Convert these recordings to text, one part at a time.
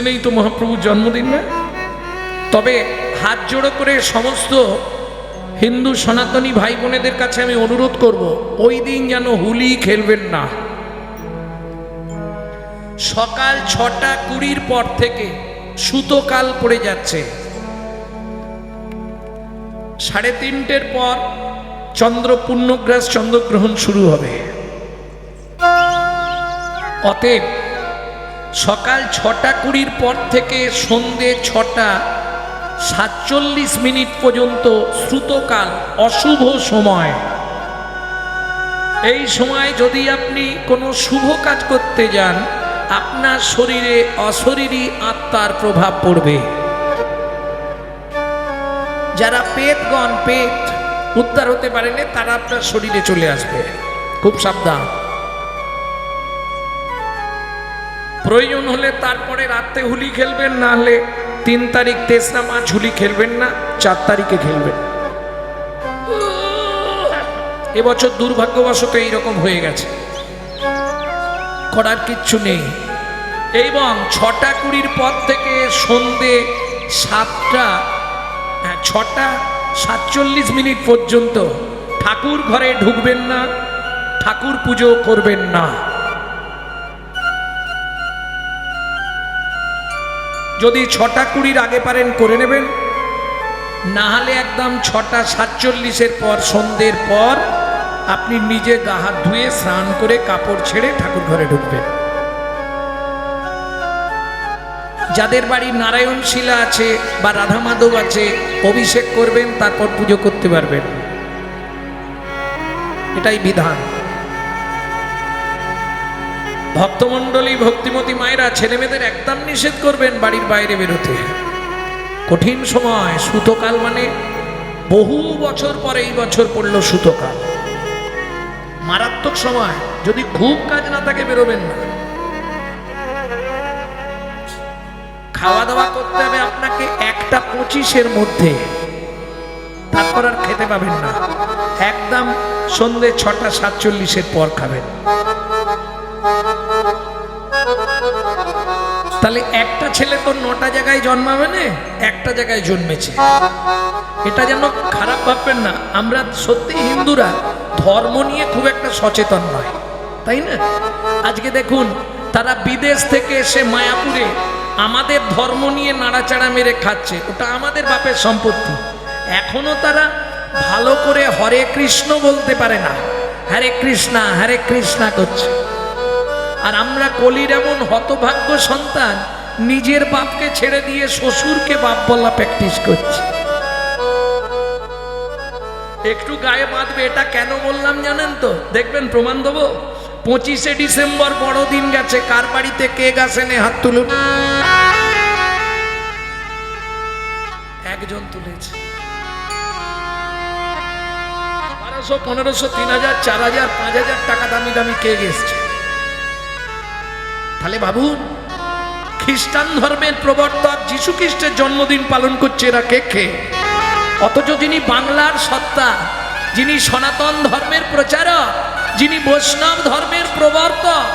নেই তো মহাপ্রভুর জন্মদিন না। তবে হাত জোড়ো করে সমস্ত হিন্দু সনাতনী ভাই বোনেদের কাছে আমি অনুরোধ করব, ওই দিন যেন হোলি খেলবেন না। সকাল 6:20 পর থেকে সুতোকাল পড়ে যাচ্ছে, 3:30 পর চন্দ্র পূর্ণগ্রাস চন্দ্রগ্রহণ শুরু হবে। অতএব সকাল 6:20 পর থেকে সন্ধে 6:47 পর্যন্ত শ্রুতকাল, অশুভ সময়। এই সময় যদি আপনি কোনো শুভ কাজ করতে যান, আপনার শরীরে অশরীরী আত্মার প্রভাব পড়বে। যারা পেতগণ, পেত উদ্ধার হতে পারেনি, তারা আপনার শরীরে চলে আসবে। খুব সাবধান। প্রয়োজন হলে তারপরে রাতে হোলি খেলবেন, না হলে 3 তারিখ 3রা মার্চ হোলি খেলবেন না, 4 তারিখে খেলবেন। এবছর দুর্ভাগ্যবশত এইরকম হয়ে গেছে, করার কিচ্ছু নেই। এবং 6:20 পর থেকে সন্ধে 6:47 পর্যন্ত ঠাকুর ঘরে ঢুকবেন না, ঠাকুর পুজো করবেন না। যদি 6:20 আগে পারেন করে নেবেন, না হলে একদম 6:47 পর, সন্ধ্যের পর আপনি নিজে গা হাত ধুয়ে স্নান করে কাপড় ছেড়ে ঠাকুর ঘরে ঢুকবেন। যাদের বাড়ি নারায়ণ শিলা আছে বা রাধা মাধব আছে, অভিষেক করবেন, তারপর পুজো করতে পারবেন। এটাই বিধান। ভক্তমণ্ডলী, ভক্তিমতী মায়েরা ছেলেমেয়েদের একদম নিষেধ করবেন বাড়ির বাইরে বেরোতে। কঠিন সময়, সুতোকাল মানে বহু বছর পরে এই বছর পড়ল সুতোকাল। মারাত্মক সময়, যদি খুব কাজ না থাকে বেরোবেন না। খাওয়া দাওয়া করতে হবে আপনাকে 1:25 মধ্যে, তারপর আর খেতে পাবেন না। একদম সন্ধে 6:47 পর খাবেন। তাহলে একটা ছেলে তো 9টা জায়গায় জন্মাবে না, একটা জায়গায় জন্মেছে। এটা যেন খারাপ ভাববেন না। আমরা সত্যি হিন্দুরা ধর্ম নিয়ে খুব একটা সচেতন নয়, তাই না? আজকে দেখুন, তারা বিদেশ থেকে এসে মায়াপুরে আমাদের ধর্ম নিয়ে নাড়াচাড়া মেরে খাচ্ছে। ওটা আমাদের বাপের সম্পত্তি। এখনো তারা ভালো করে হরে কৃষ্ণ বলতে পারে না, হরে কৃষ্ণা হরে কৃষ্ণা করছে। আর আমরা কলির এমন হতভাগ্য সন্তান, নিজের বাপকে ছেড়ে দিয়ে শ্বশুরকে বাপ বলা প্র্যাকটিস করছে। একটু গায়ে বাঁধবে। এটা কেন বললাম জানেন তো? দেখবেন, প্রমাণ দেবো। 25শে ডিসেম্বর বড়দিন গেছে, কার বাড়িতে কেক আসেনি? হাত তুলুন। একজন তুলেছে। 1200, 1500, 3000, 4000, 5000 টাকা দামি দামি কেক এসছে। তাহলে ভাবুন, খ্রিস্টান ধর্মের প্রবর্তক যীশু খ্রিস্টের জন্মদিন পালন করছে এরা কেক খেয়ে। অথচ যিনি বাংলার সত্তা, যিনি সনাতন ধর্মের প্রচারক, যিনি বৈষ্ণব ধর্মের প্রবর্তক,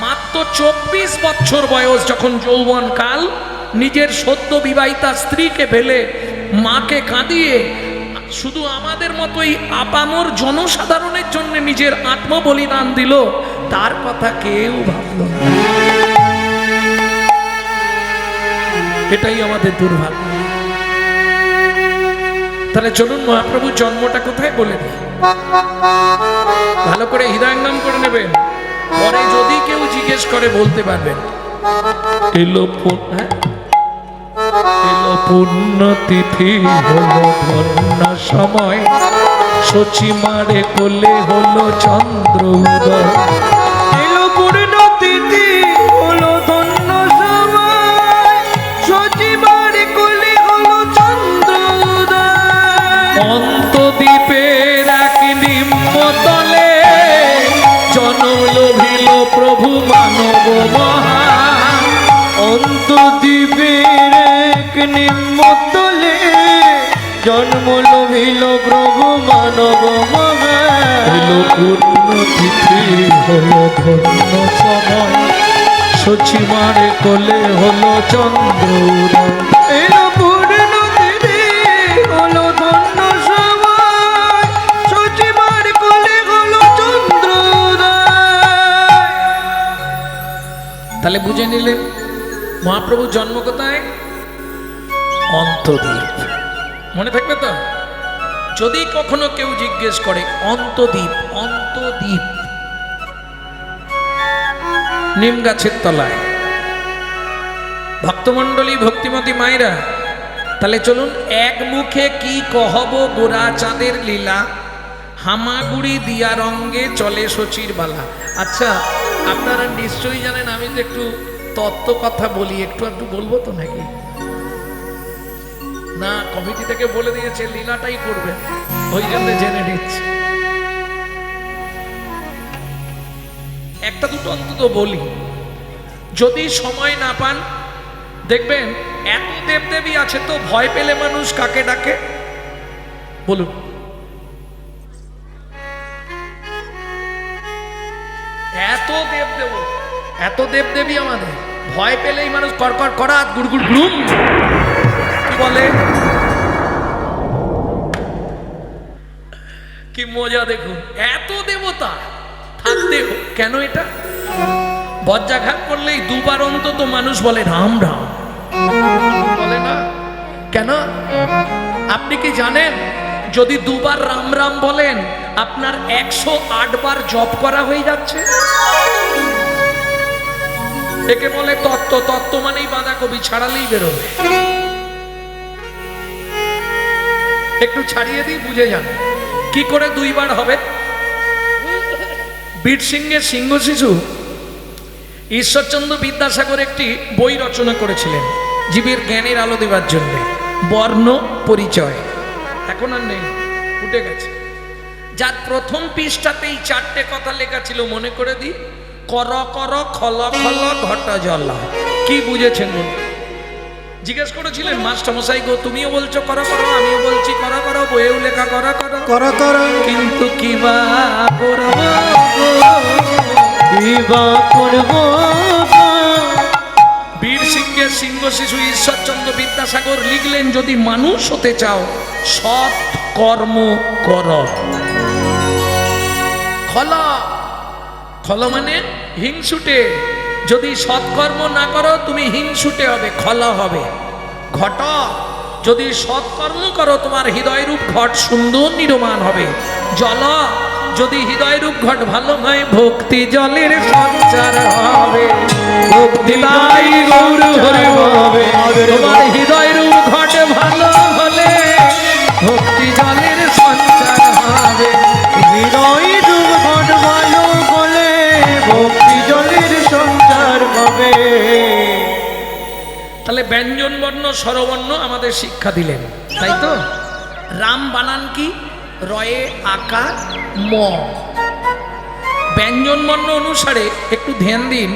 মাত্র 24 বছর বয়স যখন যৌবন কাল, নিজের সদ্য বিবাহিতা স্ত্রীকে ফেলে, মাকে কাঁদিয়ে, শুধু আমাদের মতোই আপামর জনসাধারণের জন্য নিজের আত্মবলিদান দিল। তার কথা কেউ ভাবল না। এটাই আমাদের দুর্ভাগ্য। তাহলে চলুন মহাপ্রভুর জন্মটা কোথায় বলে দিই, ভালো করে হৃদয়ঙ্গম করে নেবেন। পরে যদি কেউ জিজ্ঞেস করে বলতে পারবেন। এলো পুণ্যতিথি, হলো ধন্য সময়, শচী মারে কোলে হলো চন্দ্র উদয়। এলো পুণ্যতিথি, হলো ধন্য সময়, শচী মারে কোলে হলো চন্দ্র উদয়। অন্তদ্বীপের এক নিম্নতলে জনম লভিল প্রভু মানব মহান। অন্তদ্বীপের এক নিম্নতলে জন্ম লভিল প্রভু মানব মহান। পুণ্যতিথি, হলো ধন্য সময়, সচিমার কোলে হলো চন্দ্রোদয়। এলো পূর্ণতিথি হলো ধন্য সময়, সচিমার কোলে হলো চন্দ্রোদয়। তাহলে বুঝে নিলেন মহাপ্রভুর জন্ম কোথায়? অন্তদ্বীপ। মনে থাকবে তো? যদি কখনো কেউ জিজ্ঞেস করে অন্তদ্বীপ, অন্তদ্বীপ নিম গাছের তলায়। ভক্তমণ্ডলী, ভক্তিমতী মায়েরা, তাহলে চলুন এক মুখে কি কহব গোরা চাঁদের লীলা, হামাগুড়ি দিয়া রঙ্গে চলে শচীর বালা। আচ্ছা, আপনারা নিশ্চয়ই জানেন আমি তো একটু তত্ত্ব কথা বলি, একটু একটু বলবো তো নাকি? না, কমিটি থেকে বলে দিয়েছে লীলাটাই করবে, ওই জন্য জেনে নিচ্ছি। একটা দুটো অন্তত বলি, যদি সময় না পান। দেখবেন এত দেবদেবী আছে তো ভয় পেলে মানুষ কাকে ডাকে বলুন? এত দেবদেব, এত দেবদেবী আমাদের, ভয় পেলেই মানুষ করকর করাত গুড়গুড় গুড়ুম কি বলে। কি মজা দেখুন, এত দেবতা থাকতে কেন এটা? বজ্রাঘাত করলেই দুবার অন্তত মানুষ বলে রাম রাম, বলে না কেন? আপনি কি জানেন যদি দুবার রাম রাম বলেন আপনার 108 বার জপ করা হয়ে যাচ্ছে? একে বলে তত্ত্ব। তত্ত্ব মানেই বাঁধাকপি, ছাড়ালেই বেরোবে। একটু ছাড়িয়ে দিই, বুঝে যান কি করে 2 বার হবে। বীর সিংহের সিংহ শিশু ঈশ্বরচন্দ্র বিদ্যাসাগর একটি বই রচনা করেছিলেন জীবের জ্ঞানের আলো দেওয়ার জন্য, বর্ণ পরিচয়। এখন আর নেই, উঠে গেছে। যার প্রথম পৃষ্ঠাতেই 4টে কথা লেখা ছিল, মনে করে দিই। কর কর খল খল ঘট জল। কি বুঝেছেন বলুন? জিজ্ঞেস করেছিলেন মাস্টারমশাই গো, তুমিও বলছো কর করো, আমিও বলছি কর করো, বইয়েও লেখা কর করো কর কর, কিন্তু কি বা করব, কি বা করব। বীর সিংহের সিংহ শিশু ঈশ্বরচন্দ্র বিদ্যাসাগর লিখলেন, যদি মানুষ হতে চাও সৎ কর্ম কর। খল, খল মানে হিংসুটে। যদি সৎকর্ম না করো তুমি হিংসুটে হবে, খল হবে। ঘট, যদি সৎকর্ম করো তোমার হৃদয় রূপ ঘট সুন্দর নির্মাণ হবে। জল, যদি হৃদয় রূপ ঘট ভালো হয় ভক্তি জলের সঞ্চার হবে। ভক্তি তাই গৌর হরে হবে, তোমার হৃদয় রূপ ঘট ভালো হলে ভক্তি জলের সঞ্চার হবে। হৃদয় রূপ ঘট ভালো হলে ভক্তি জলের সঞ্চার হবে। তাহলে ব্যঞ্জন বর্ণ স্বরবর্ণ আমাদের শিক্ষা দিলেন, তাই তো? রাম বানান কি? রয়ে আকার ম। ব্যঞ্জন বর্ণ অনুসারে একটু ধ্যান দিন,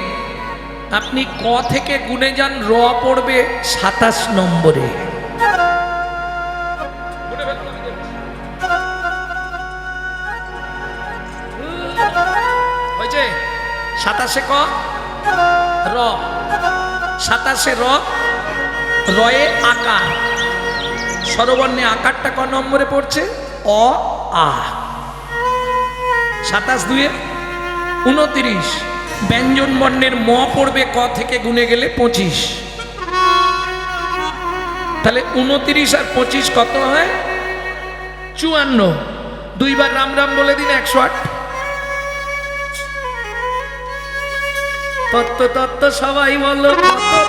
আপনি ক থেকে গুণে যান, র পড়বে 27 নম্বরে। হয়েছে 27 ক র, 27 র, রয়ে আকার। স্বরবর্ণে আকারটা ক নম্বরে পড়ছে? অ আ। 27 2 29। ব্যঞ্জন বর্ণের ম পড়বে ক থেকে গুণে গেলে 25। তাহলে 29 আর 25 কত হয়? 54। 2 বার রাম রাম বলে দিন, 108। তত্ত্ব তত্ত্ব সবাই বলো,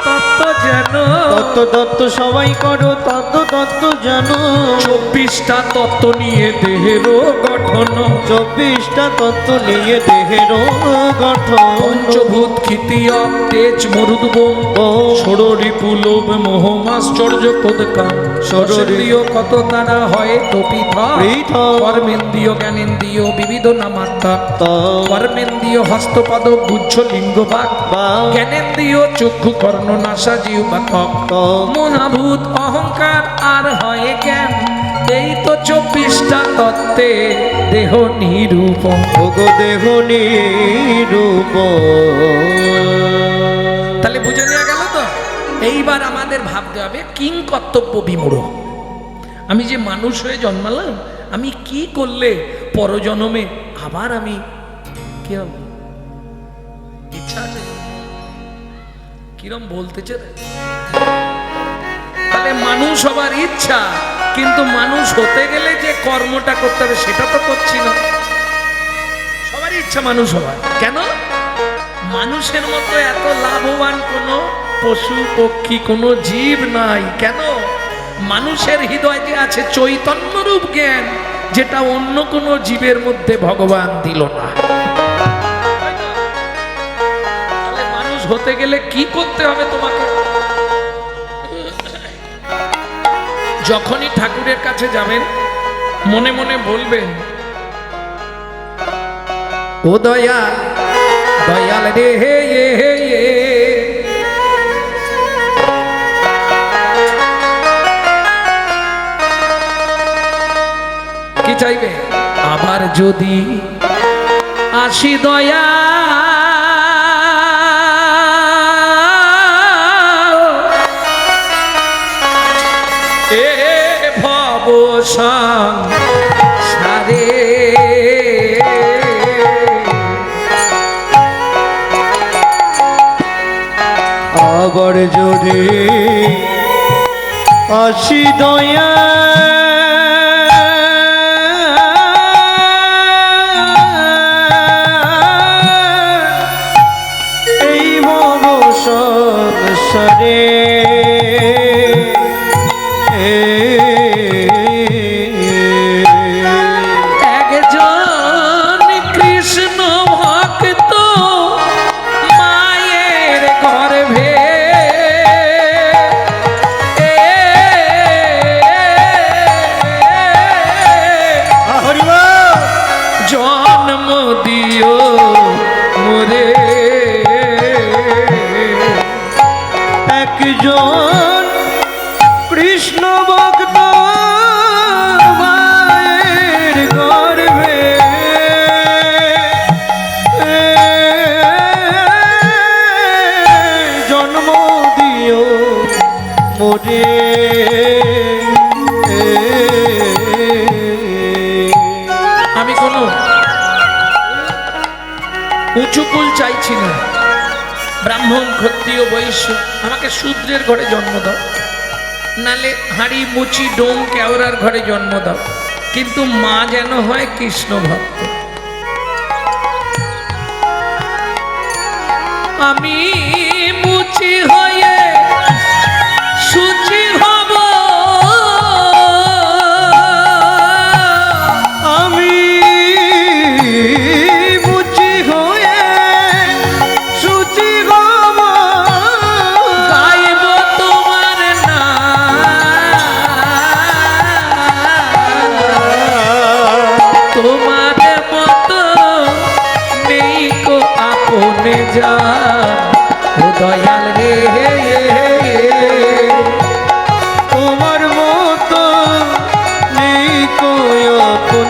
তত্ত্ব জানো, তত্ত্ব তত্ত্ব সবাই করো, তত্ত্ব তত্ত্ব জানো। 24টা তত্ত্ব নিয়ে দেহের গঠন, 24টা তত্ত্ব নিয়ে দেহের গঠন। পঞ্চভূত ক্ষিতীয় তেজ মরুদ্বম, ষড়রি পুলভ মোহমাশ্চর্য পদকাম। শরীরীয় কত তারা হয় তো পৃথক, কর্মেন্দ্রিয় জ্ঞানেন্দ্রিয় বিবিধ নামাত্মা। কর্মেন্দ্রিয় হস্তপাদ গুচ্ছ লিঙ্গ ভাগ, জ্ঞানেন্দ্রিয় চক্ষু কর্ণ নাসা জিহ্বা ত্বক। মহাভূত অহংকার আর হয় জ্ঞান, এই তো 24টা তত্ত্বে দেহ নিরূপম। দেহ নিরূপম। তাহলে বুঝে নেওয়া গেল তো। এইবার আমাদের ভাবতে হবে কিং কর্তব্য বিমূঢ়। আমি যে মানুষ হয়ে জন্মালাম, আমি কি করলে পরজন্মে আবার আমি কি হব? ইচ্ছা আছে? কিরম বলতেছে? তাহলে মানুষ হবার ইচ্ছা, কিন্তু মানুষ হতে গেলে যে কর্মটা করতে হবে সেটা তো করছি না। সবারই ইচ্ছা মানুষ হবার, কেন? মানুষের মতো এত লাভবান কোনো পশু পক্ষী কোনো জীব নাই। কেন? মানুষের হৃদয়ে যে আছে চৈতন্যরূপ জ্ঞান, যেটা অন্য কোনো জীবের মধ্যে ভগবান দিল না। তাহলে মানুষ হতে গেলে কি করতে হবে তোমাকে? যখনই ঠাকুরের কাছে যাবেন মনে মনে বলবেন, ও দয়াল, দয়াল রে হে হে হে। কি চাইবে? আবার যদি আসি দয়া এ ভব সংসারে, আবার যদি আসি দয়া এই ভব সংসারে, একজন কৃষ্ণ ভক্ত মায়ের গর্ভে জন্ম দিও মোরে। একজন কৃষ্ণ ভক্ত মায়ের গর্ভে জন্ম দিও মোরে। আমি কোনো উঁচু কুল চাইছি না, ব্রাহ্মণ ক্ষত্রিয় বৈশ্য, আমাকে শূদ্রের ঘরে জন্ম দাও, নালে হাঁড়ি মুচি ডোম কেওড়ার ঘরে জন্ম দাও, কিন্তু মা যেন হয় কৃষ্ণ ভক্ত। আমি মুচি হয়ে সুচি হব, আমি মুচি হয়ে সুচি হব, গাইব তোমার নাম, তোমার মতো নেই কো আপনে যা। ও দয়াল রে, তোমার মতো নেই কই আপন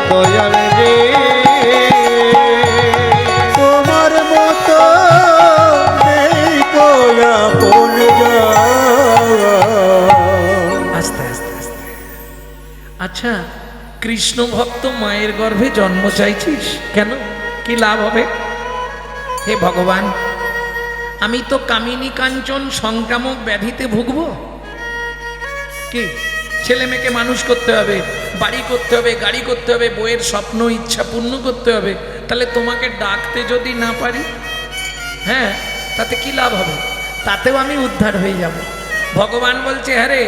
দয়াল রে, তোমার মতো নেই কই আপন। আস্তে আস্তে আস্তে। আচ্ছা, কৃষ্ণ ভক্ত মায়ের গর্ভে জন্ম চাইছিস কেন? কি লাভ হবে? হে ভগবান, আমি তো কামিনী কাঞ্চন সংক্রামক ব্যাধিতে ভুগবো। কি ছেলে মেয়েকে মানুষ করতে হবে, বাড়ি করতে হবে, গাড়ি করতে হবে, বইয়ের স্বপ্ন ইচ্ছা পূর্ণ করতে হবে, তাহলে তোমাকে ডাকতে যদি না পারি, হ্যাঁ, তাতে কি লাভ হবে? তাতেও আমি উদ্ধার হয়ে যাব। ভগবান বলছে, হ্যাঁ রে,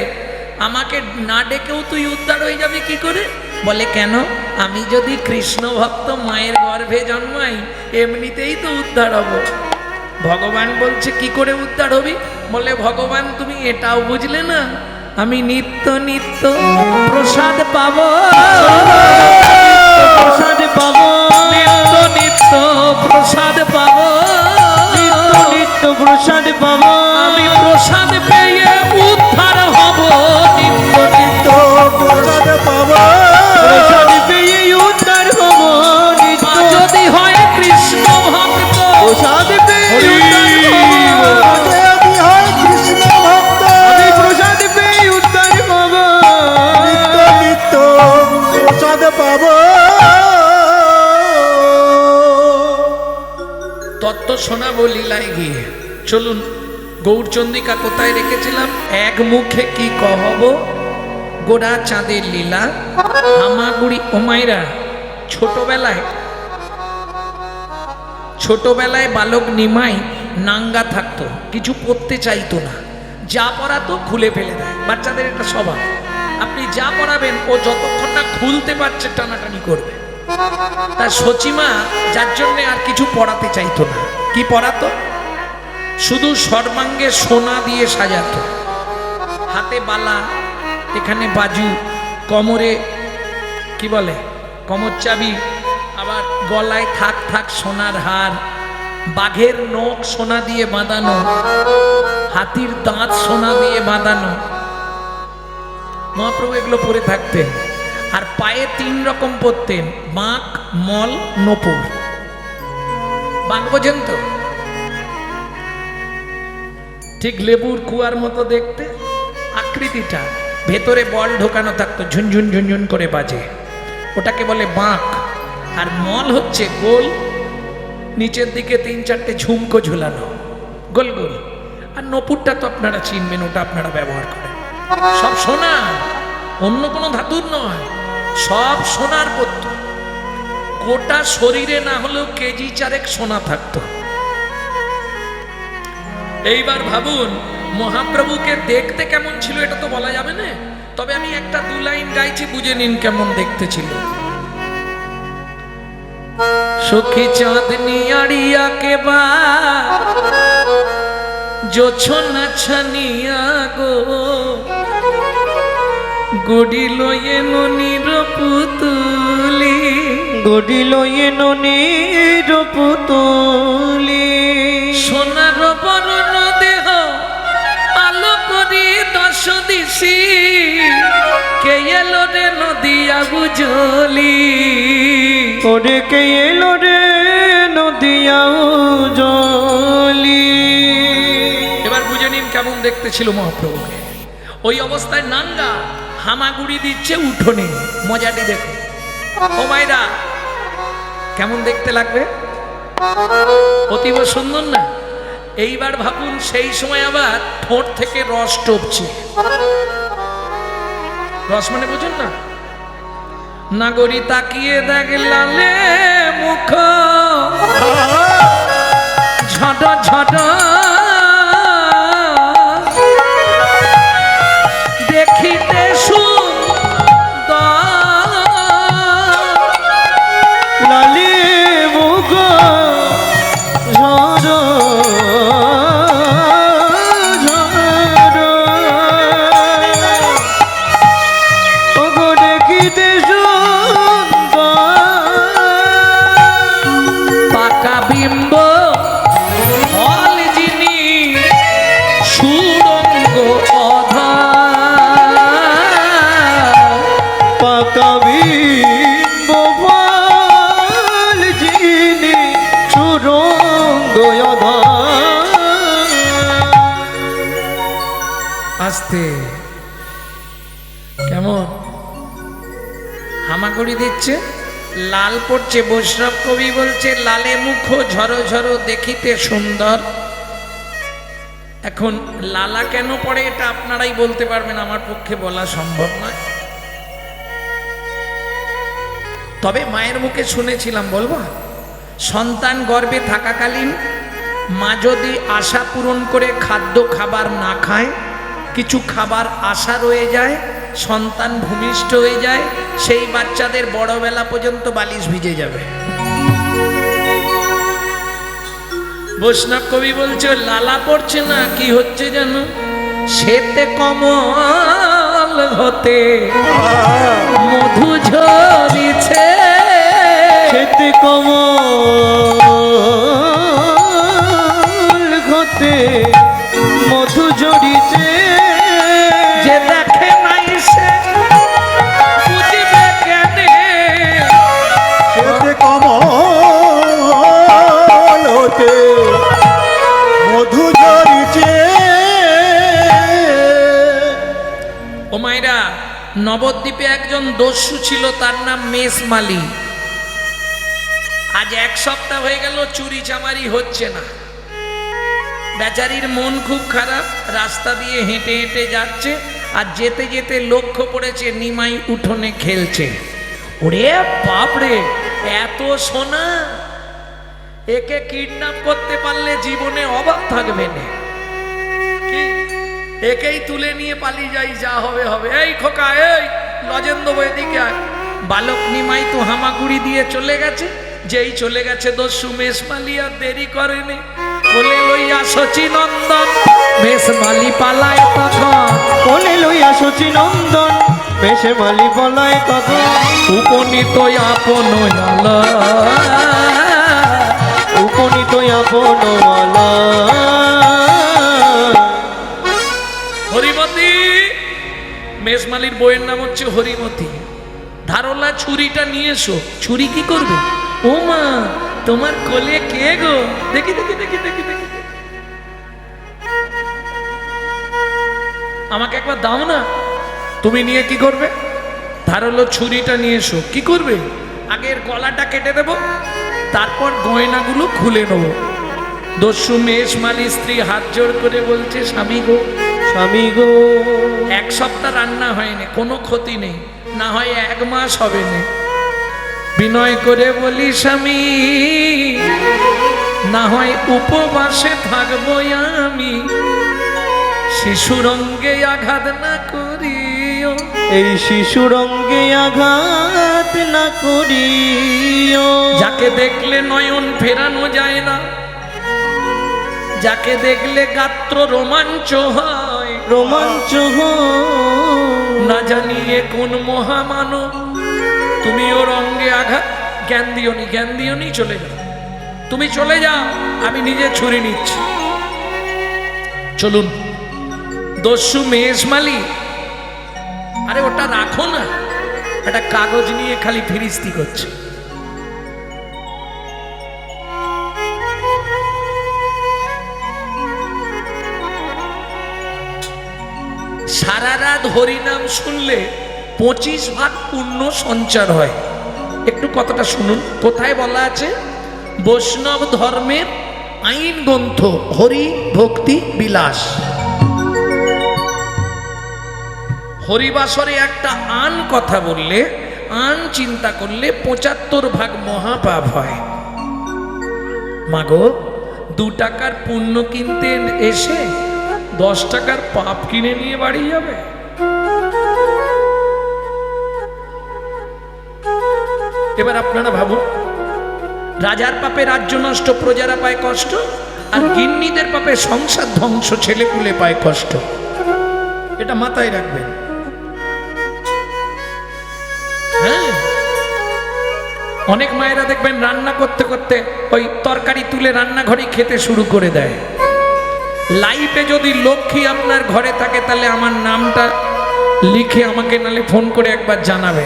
আমাকে না ডেকেও তুই উদ্ধার হয়ে যাবি কি করে? বলে কেন? আমি যদি কৃষ্ণ ভক্ত মায়ের গর্ভে জন্মাই, এমনিতেই তো উদ্ধার হব। ভগবান বলছে কি করে উদ্ধার হবি? বলে ভগবান তুমি এটাও বুঝলে না, আমি নিত্য নিত্য প্রসাদ পাবো, প্রসাদ পাবো, নিত্য নিত্য প্রসাদ পাবো, নিত্য নিত্য প্রসাদ পাবো, আমি প্রসাদ পেয়ে উদ্ধার হব, নিত্য নিত্য প্রসাদ পাবো, প্রসাদ পেয়ে উদ্ধার হব, নিত্য যদি হয় কৃষ্ণ ভক্ত, প্রসাদ পেয়ে শোনাবো লীলায় গিয়ে। চলুন, গৌরচন্দ্রিকা কোথায় রেখেছিলাম? এক মুখে কি কহব গোড়া চাঁদের লীলা হামাগুড়ি। ও মায়েরা, ছোটবেলায় বালক নিমাই নাঙ্গা থাকতো, কিছু পড়তে চাইতো না, যা পড়াতো খুলে ফেলে দেয়। বাচ্চাদের একটা স্বভাব, আপনি যা পড়াবেন ও যতক্ষণ না খুলতে পারছে টানাটানি করবে। তার সচিমা যার জন্য আর কিছু পড়াতে চাইতো না। কি পড়াতো? শুধু সর্বাঙ্গে সোনা দিয়ে সাজাতো, হাতে বালা, এখানে বাজু, কোমরে কি বলে কোমর চাবি, আবার গলায় থাক থাক সোনার হার, বাঘের নখ সোনা দিয়ে বাঁধানো, হাতির দাঁত সোনা দিয়ে বাঁধানো। মহাপ্রভু এগুলো পরে থাকতেন। আর পায়ে 3 রকম পরতেন, বাঁক, মল, নপুর। বাঁক বোঝেন তো? ঠিক লেবুর কুয়ার মতো দেখতে আকৃতিটা, ভেতরে বল ঢোকানো থাকতো, ঝুনঝুন ঝুনঝুন করে বাজে, ওটাকে বলে বাঁক। আর মল হচ্ছে গোল, নিচের দিকে 3-4টে ঝুমকো ঝুলানো, গোল গোল। আর নপুরটা তো আপনারা চিনবেন, ওটা আপনারা ব্যবহার করেন। সব সোনা, অন্য কোনো ধাতুর নয়, সব সোনার পড়তো। গোটা শরীরে না হলেও কেজি 4 সোনা থাকতো। এইবার ভাবুন মহাপ্রভুকে দেখতে কেমন ছিল, এটা তো বলা যাবে না, তবে আমি 1-2 লাইন গাইছি, বুঝে নিন কেমন দেখতে ছিল। সখী চাঁদনি আড়িয়া কে বা জোছনা ছানিয়া গো, গড়িল এনো নিরপুতুলি, গড়িল এনো নিরপুতুলি। সোনার বরণ দেহ আলো করি 10 দিশি, কে এলো রে নদিয়া বুঝলি, ওরে কে এলো রে নদিয়া উজলি। এবার বুঝে নিন কেমন দেখতে ছিল মহাপ্রভুকে। ওই অবস্থায় নাঙ্গা, হামাগুড়ি দিচ্ছে উঠোনে, মজাটি দেখো। ও মাইরা, কেমন দেখতে লাগবে? অতীব সুন্দর না? এইবার ভাবুন সেই সময় আবার ঠোঁট থেকে রস টপছে। রস মানে বুঝুন না? নাগরী তাকিয়ে দেখলালে মুখ ঝট ঝট দেখিতে লালি মুখ ঝড় ঝড়, ওগো দেখিতে পাকা বিম্ব ফল যিনি সুরঙ্গ অধার, পাকা বিম্ব ফল যিনি সুরঙ্গ অধার। আস্তে কেমন হামাগুড়ি দিচ্ছে, লাল পড়ছে। বৈষ্ণব কবি বলছে লালে মুখ ঝরো ঝরো দেখিতে সুন্দর। এখন লালা কেন পড়ে এটা আপনারাই বলতে পারবেন, আমার পক্ষে বলা সম্ভব নয়। তবে মায়ের মুখে শুনেছিলাম, বলবো, সন্তান গর্ভে থাকাকালীন মা যদি আশা পূরণ করে খাদ্য খাবার না খায়, কিছু খাবার আশা রয়ে যায়, সন্তান ভূমিষ্ঠ হয়ে যায়, সেই বাচ্চাদের বড়বেলা পর্যন্ত বালিশ ভিজে যাবে। বৈষ্ণব কবি বলছে লালা পড়ছে না, কি হচ্ছে জানো? শ্বেতে কমল হতে মধু ঝরিছে, শ্বেতে কমল হতে মধু ঝরিছে, যে দেখে নাই সে বুঝিবে কেনে, শ্বেতে কমল হতে মধু ঝরিছে। ও মাইরা, নবদ্বীপে একজন দস্যু ছিল, তার নাম মেষ মালি। আজ 1 সপ্তাহ হয়ে গেল চুরি চামারি হচ্ছে না। বেচারির মন খুব খারাপ, রাস্তা দিয়ে হেঁটে হেঁটে যাচ্ছে, আর যেতে যেতে লক্ষ্য পড়েছে নিমাই উঠোনে খেলছে। ওরে বাপরে, এত সোনা! একে কিডন্যাপ করতে পারলে জীবনে অভাব থাকবে না। কি, একেই তুলে নিয়ে পালিয়ে যাই, যা হবে হবে। এই খোকা, এই লজেন্দ্র এদিকে আয়। বালক নিমাই তো হামাগুড়ি দিয়ে চলে গেছে। যেই চলে গেছে দস্যু মেষমালি আর দেরি করেনি, কোলে লইয়া শচীনন্দন মেষমালি পালায় তখন। কোলে লইয়া শচীনন্দন মেষমালি পলায় তখন। উপনীত আপন আলা, উপনীত আপন মালা। হরিমতি, মেষমালির বইয়ের নাম হচ্ছে হরিমতি। ধারলা ছুরিটা নিয়ে এসো। ছুরি কি করবে? ও মা, তোমার কোলে কে গো? দেখি দেখি দেখি দেখি দেখি, আমাকে একবার দাও না। তুমি নিয়ে কি করবে? ধারলো ছুরিটা নিয়ে এসো। কি করবে? আগের গলাটা কেটে দেব, তারপর গয়নাগুলো খুলে নেব। দস্যু মেষমালি স্ত্রী হাত জোড় করে বলছে, স্বামী গো, স্বামী গো, 1 সপ্তাহ রান্না হয়নি, কোনো ক্ষতি নেই, না হয় 1 মাস হবে না। বিনয় করে বলি স্বামী, না হয় উপবাসে থাকবো আমি, শিশুরঙ্গে আঘাত না করিও। এই শিশুর অঙ্গে আঘাত না করিও। যাকে দেখলে নয়ন ফেরানো যায় না, যাকে দেখলে গাত্র রোমাঞ্চ হয়, রোমাঞ্চ না জানিয়ে কোন মহামানব। তুমি ওর অঙ্গে আঘাত, জ্ঞান দিওনি, জ্ঞান দিওনি, চলে যাও। তুমি চলে যাও, আমি নিজে ছুরি নিচ্ছি। চলুন। দস্যু মেষমালি, আরে ওটা রাখো না, একটা কাগজ নিয়ে খালি ফিরিস্তি করছে। সারা রাত হরিনাম শুনলে 25 ভাগ পুণ্য সঞ্চার হয়। একটু কথাটা শুনুন। কোথায় বলা আছে? বৈষ্ণব ধর্মের আইন গ্রন্থ হরি ভক্তি বিলাস। হরিবাসরে একটা আন কথা বললে, আন চিন্তা করলে 75 ভাগ মহাপাপ হয়। মাগো, 2 টাকার পুণ্য কিনতে এসে 10 টাকার পাপ কিনে নিয়ে বাড়ি যাবে? এবার আপনারা ভাবুন, রাজার পাপে রাজ্য নষ্ট, প্রজারা পায় কষ্ট, আর গিন্নিদের পাপে সংসার ধ্বংস, ছেলেপুলে পায় কষ্ট। এটা মাথায় রাখবেন। হ্যাঁ, অনেক মায়েরা দেখবেন রান্না করতে করতে ওই তরকারি তুলে রান্নাঘরেই খেতে শুরু করে দেয়। লাইফে যদি লক্ষ্মী আপনার ঘরে থাকে, তাহলে আমার নামটা লিখে আমাকে নালে ফোন করে একবার জানাবে।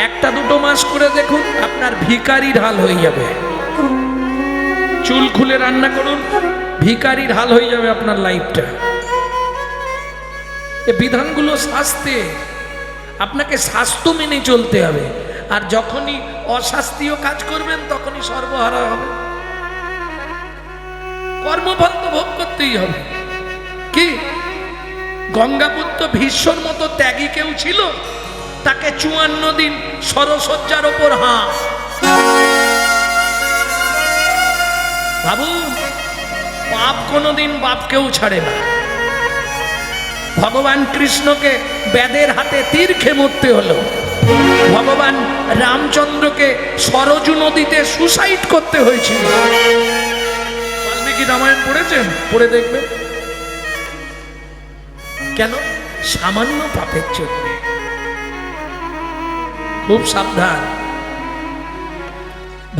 1-2 মাস করে দেখুন, আপনার ভিখারির হাল হয়ে যাবে। চুল খুলে রান্না করুন, ভিখারির হাল হয়ে যাবে আপনার লাইফটা। এই বিধানগুলো শাস্তে, আপনাকে স্বাস্থ্য মেনে চলতে হবে। আর যখনই অশাস্ত্রীয় কাজ করবেন, তখনই সর্বহারা হবে। কর্মফল তো ভোগ করতেই হবে। কি, গঙ্গাপুত্র ভীষ্মর মতো ত্যাগী কেউ ছিল? তাকে 54 দিন সরসজ্জার ওপর হাঁ। ভাবুন, পাপ কোনোদিন বাপকেও ছাড়ে না। ভগবান কৃষ্ণকে বেদের হাতে তীর খেয়ে মরতে হলো। ভগবান রামচন্দ্রকে সরজু নদীতে সুসাইড করতে হয়েছিল। বাল্মীকি রামায়ণ পড়েছেন? পড়ে দেখবেন। কেন? সামান্য পাপের জন্য। খুব সাবধান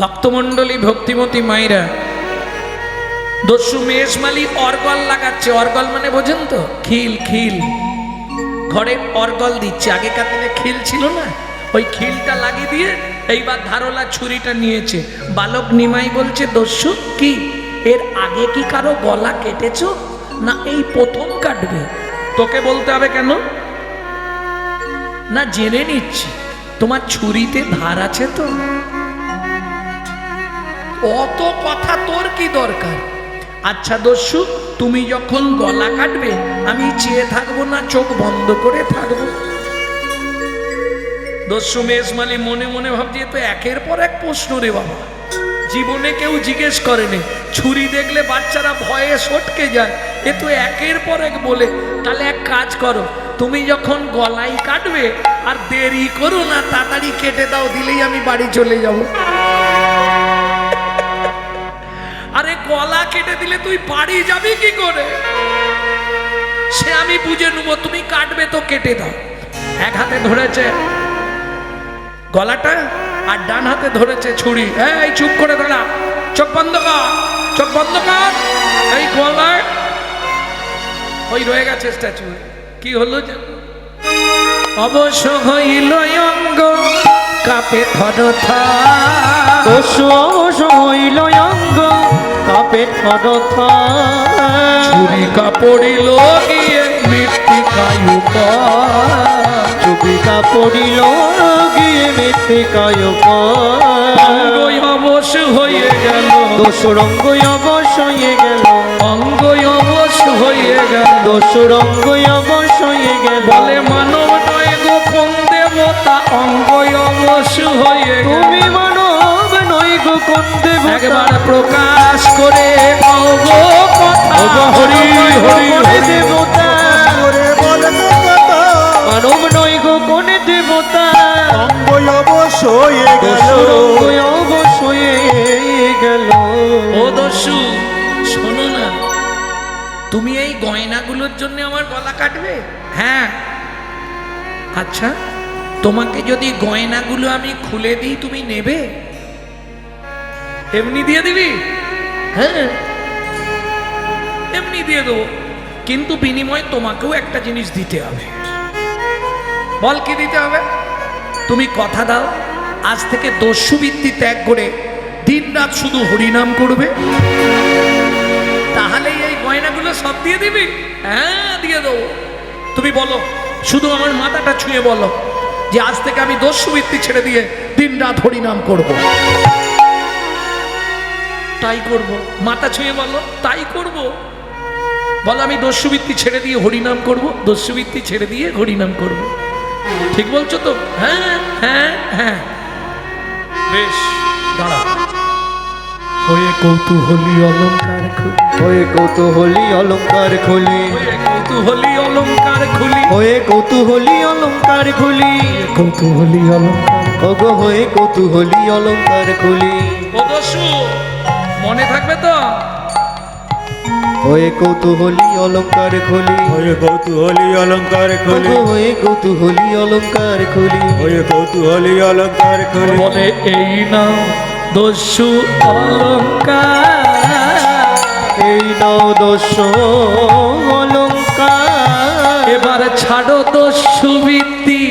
ভক্তমণ্ডলী, ভক্তিমতী মায়েরা। দস্যু মেষমালি অর্গল লাগাচ্ছে। অর্গল মানে বোঝেন তো? খিল, খিল। ঘরে অর্গল দিচ্ছে। আগেকার দিনে খিল ছিল না, ওই খিলটা লাগিয়ে দিয়ে এইবার ধারলা ছুরিটা নিয়েছে। বালক নিমাই বলছে, দস্যু কি এর আগে কি কারো গলা কেটেছো, না এই প্রথম কাটবে? তোকে বলতে হবে কেন? না জেনে নিচ্ছি, তোমার ছুরিতে ধার আছে তো। অত কথা তোর কি দরকার? আচ্ছা দস্যু, তুমি যখন গলা কাটবে আমি চেয়ে থাকবো না চোখ বন্ধ করে থাকবো? দস্যু মেজমালি মনে মনে ভাবছি এ তো একের পর এক প্রশ্ন রে বাবা, জীবনে কেউ জিজ্ঞেস করেনি। ছুরি দেখলে বাচ্চারা ভয়ে সটকে যায়, এ তো একের পর এক বলে। তাহলে এক কাজ করো, তুমি যখন গলাই কাটবে আর দেরি করো না, তাড়াতাড়ি কেটে দাও, দিলেই আমি বাড়ি চলে যাব। আরে গলা কেটে দিলে তুই বাড়ি যাবি কি করে? সে আমি বুঝে নেবো, তুমি কাটবে তো কেটে দাও। এক হাতে ধরেছে গলাটা আর ডান হাতে ধরেছে ছুরি। এই চুপ করে দাঁড়া, চোখ বন্ধ কর, চোখ বন্ধ কর। এই গলায় ওই রয়ে গেছে স্ট্যাচু। কি হলো যে অবশ্য হইল অঙ্গ কাপে থরথা, দস্যু অবশ্য হইল অঙ্গ কাপে থরথা, ছুরি কাপড়িল গিয়ে মৃত্তিকায় উপর, চুপিকা পড়িল গিয়ে মৃত্তিকায় অঙ্গই অবশ হয়ে গেল, দোষরঙ্গ অবশ হয়ে গেল, অঙ্গই অবশ হয়ে গেল। দোষরঙ্গ অবশ হয়ে গেল। বলে মানব নয় গো কোন দেবতা, অঙ্গই অবশ হয়ে গেল। তুমি মানব নই গো কোন দেবতা, একবার প্রকাশ করে কও গো কথা। ওগো হরি হরি হরি দেবতা, করে বলে কথা মানব নই গো কোন দেবতা, অঙ্গ অবশ হয়ে গেল। দোষরঙ্গ অবশ হয়ে গেল। ও দস্যু শোনো না, তুমি এই গয়নাগুলোর জন্য আমার গলা কাটবে? হ্যাঁ। আচ্ছা, তোমাকে যদি গয়নাগুলো আমি খুলে দিই তুমি নেবে? এমনি দিয়ে দিবি? হ্যাঁ, এমনি দিয়ে দেবো, কিন্তু বিনিময়ে তোমাকেও একটা জিনিস দিতে হবে। বল কি দিতে হবে? তুমি কথা দাও আজ থেকে দস্যুবৃত্তি ত্যাগ করে দিনরাত শুধু হরিনাম করবে, তাহলেই এই গয়নাগুলো সব দিয়ে দিবি? হ্যাঁ দিয়ে দেবো। তুমি বলো, শুধু আমার মাথাটা ছুঁয়ে বলো যে আজ থেকে আমি দস্যুবৃত্তি ছেড়ে দিয়ে দিনরাত হরিনাম করব। তাই করব। মাথা ছুঁয়ে বলো, তাই করব। বলো আমি দস্যুবৃত্তি ছেড়ে দিয়ে হরিনাম করব, দস্যুবৃত্তি ছেড়ে দিয়ে হরিনাম করব। ঠিক বলছো তো? হ্যাঁ হ্যাঁ হ্যাঁ। বেশ, দাঁড়া। হয়ে কৌতূহলী অলঙ্কার খুলি, হয়ে কৌতূহলী অলঙ্কার খুলি, হয়ে কৌতূহলী অলঙ্কার খুলি, হয়ে কৌতূহলী অলঙ্কার খুলি, কৌতূহলী অলঙ্কার। ওগো হয়ে কৌতূহলী অলঙ্কার খুলি, ও দস্যু মনে থাকবে তো? হয়ে কৌতূহলী অলঙ্কার খুলি, হয়ে কৌতূহলী অলঙ্কার খুলি, ওগো হয়ে কৌতূহলী অলঙ্কার খুলি, হয়ে কৌতূহলী অলঙ্কার খুলি। বলে এই নাও দস্যু অলঙ্কার, এই নাও দস্যু অলঙ্কার, এবার ছাড়ো দস্যুবৃত্তি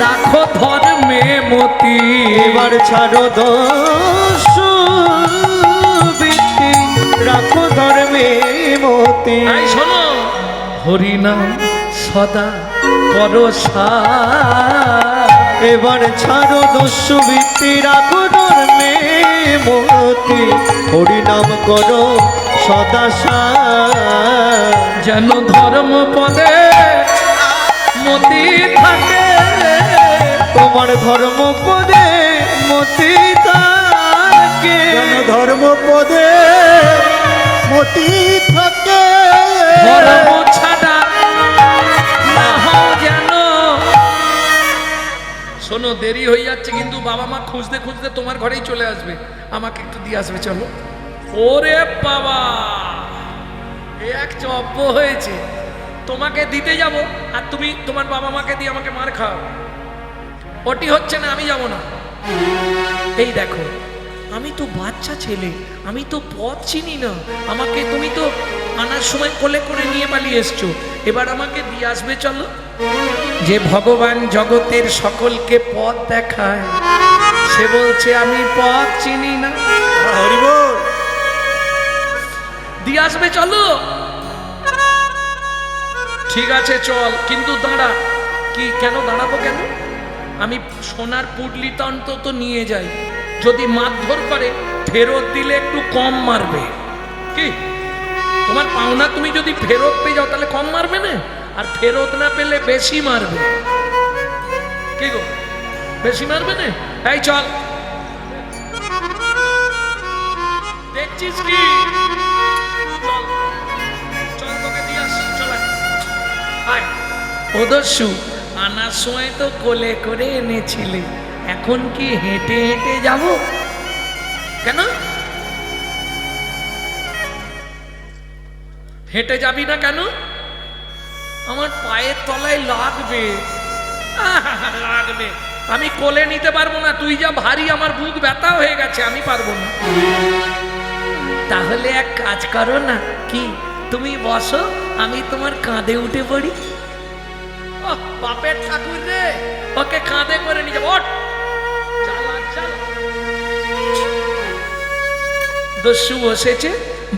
রাখো ধর্মে মতি, এবার ছাড়ো দস্যু বৃত্তি রাখো ধর্মে মতি, এই শোনো, হরিনাম সদা করো সার, এবার ছাড়ো দস্যু বৃত্তি রাখো ধর্মে মতি, হরিনাম করো সদা সার, যেন ধর্ম পদে মতি থাকে, তোমার ধর্ম পদে মতি থাকে, যেন ধর্ম পদে মতি থাকে। ধর্ম ছাড়া না হও যেন। শোনো দেরি হয়ে যাচ্ছে, কিন্তু বাবা মা খুঁজতে খুঁজতে তোমার ঘরেই চলে আসবে, আমাকে একটু দিয়ে আসবে চলো। ওরে বাবা, এক চব্য হয়েছে, তোমাকে দিতে যাব আর তুমি তোমার বাবা মাকে দিয়ে আমাকে মার খাও। ওটি হচ্ছে না, আমি যাব না। এই দেখো, আমি তো বাচ্চা ছেলে, আমি তো পথ চিনি না, আমাকে তুমি তো আনার সময় কোলে করে নিয়ে পালিয়ে এসছো, এবার আমাকে দিয়ে আসবে চলো। যে ভগবান জগতের সকলকে পথ দেখায়, সে বলছে আমি পথ চিনি না, হরিবল। দিয়ে আসবে চলো। ঠিক আছে চল, কিন্তু দাঁড়া। কি কেন দাঁড়াবো কেন? আমি সোনার পুডলিটা অন্তত নিয়ে যাই, যদি মারধর করে ফেরত দিলে একটু কম মারবে। কি তোমার পাওনা তুমি যদি ফেরত পেয়ে যাও তাহলে কম মারবে না, আর ফেরত না পেলে বেশি মারবে। কি গো, বেশি মারবে না? এই চল, দেখছিস কি? চল চল, তোকে দিয়ে আসি, চল আয়। ও দস্যু, আনার সময় তো কোলে করে এনেছিলে, এখন কি হেঁটে হেঁটে যাব? কেন হেঁটে যাবি না কেন? আমার পায়ের তলায় লাগবে। লাগবে, আমি কোলে নিতে পারবো না, তুই যা ভারী, আমার বুক ব্যথা হয়ে গেছে, আমি পারবো না। তাহলে এক কাজ করো না, কি তুমি বসো, আমি তোমার কাঁধে উঠে পড়ি। বাপের ঠাকুর রে, ওকে কাঁধে করে নিয়ে যাবো। দস্যু বসেছে,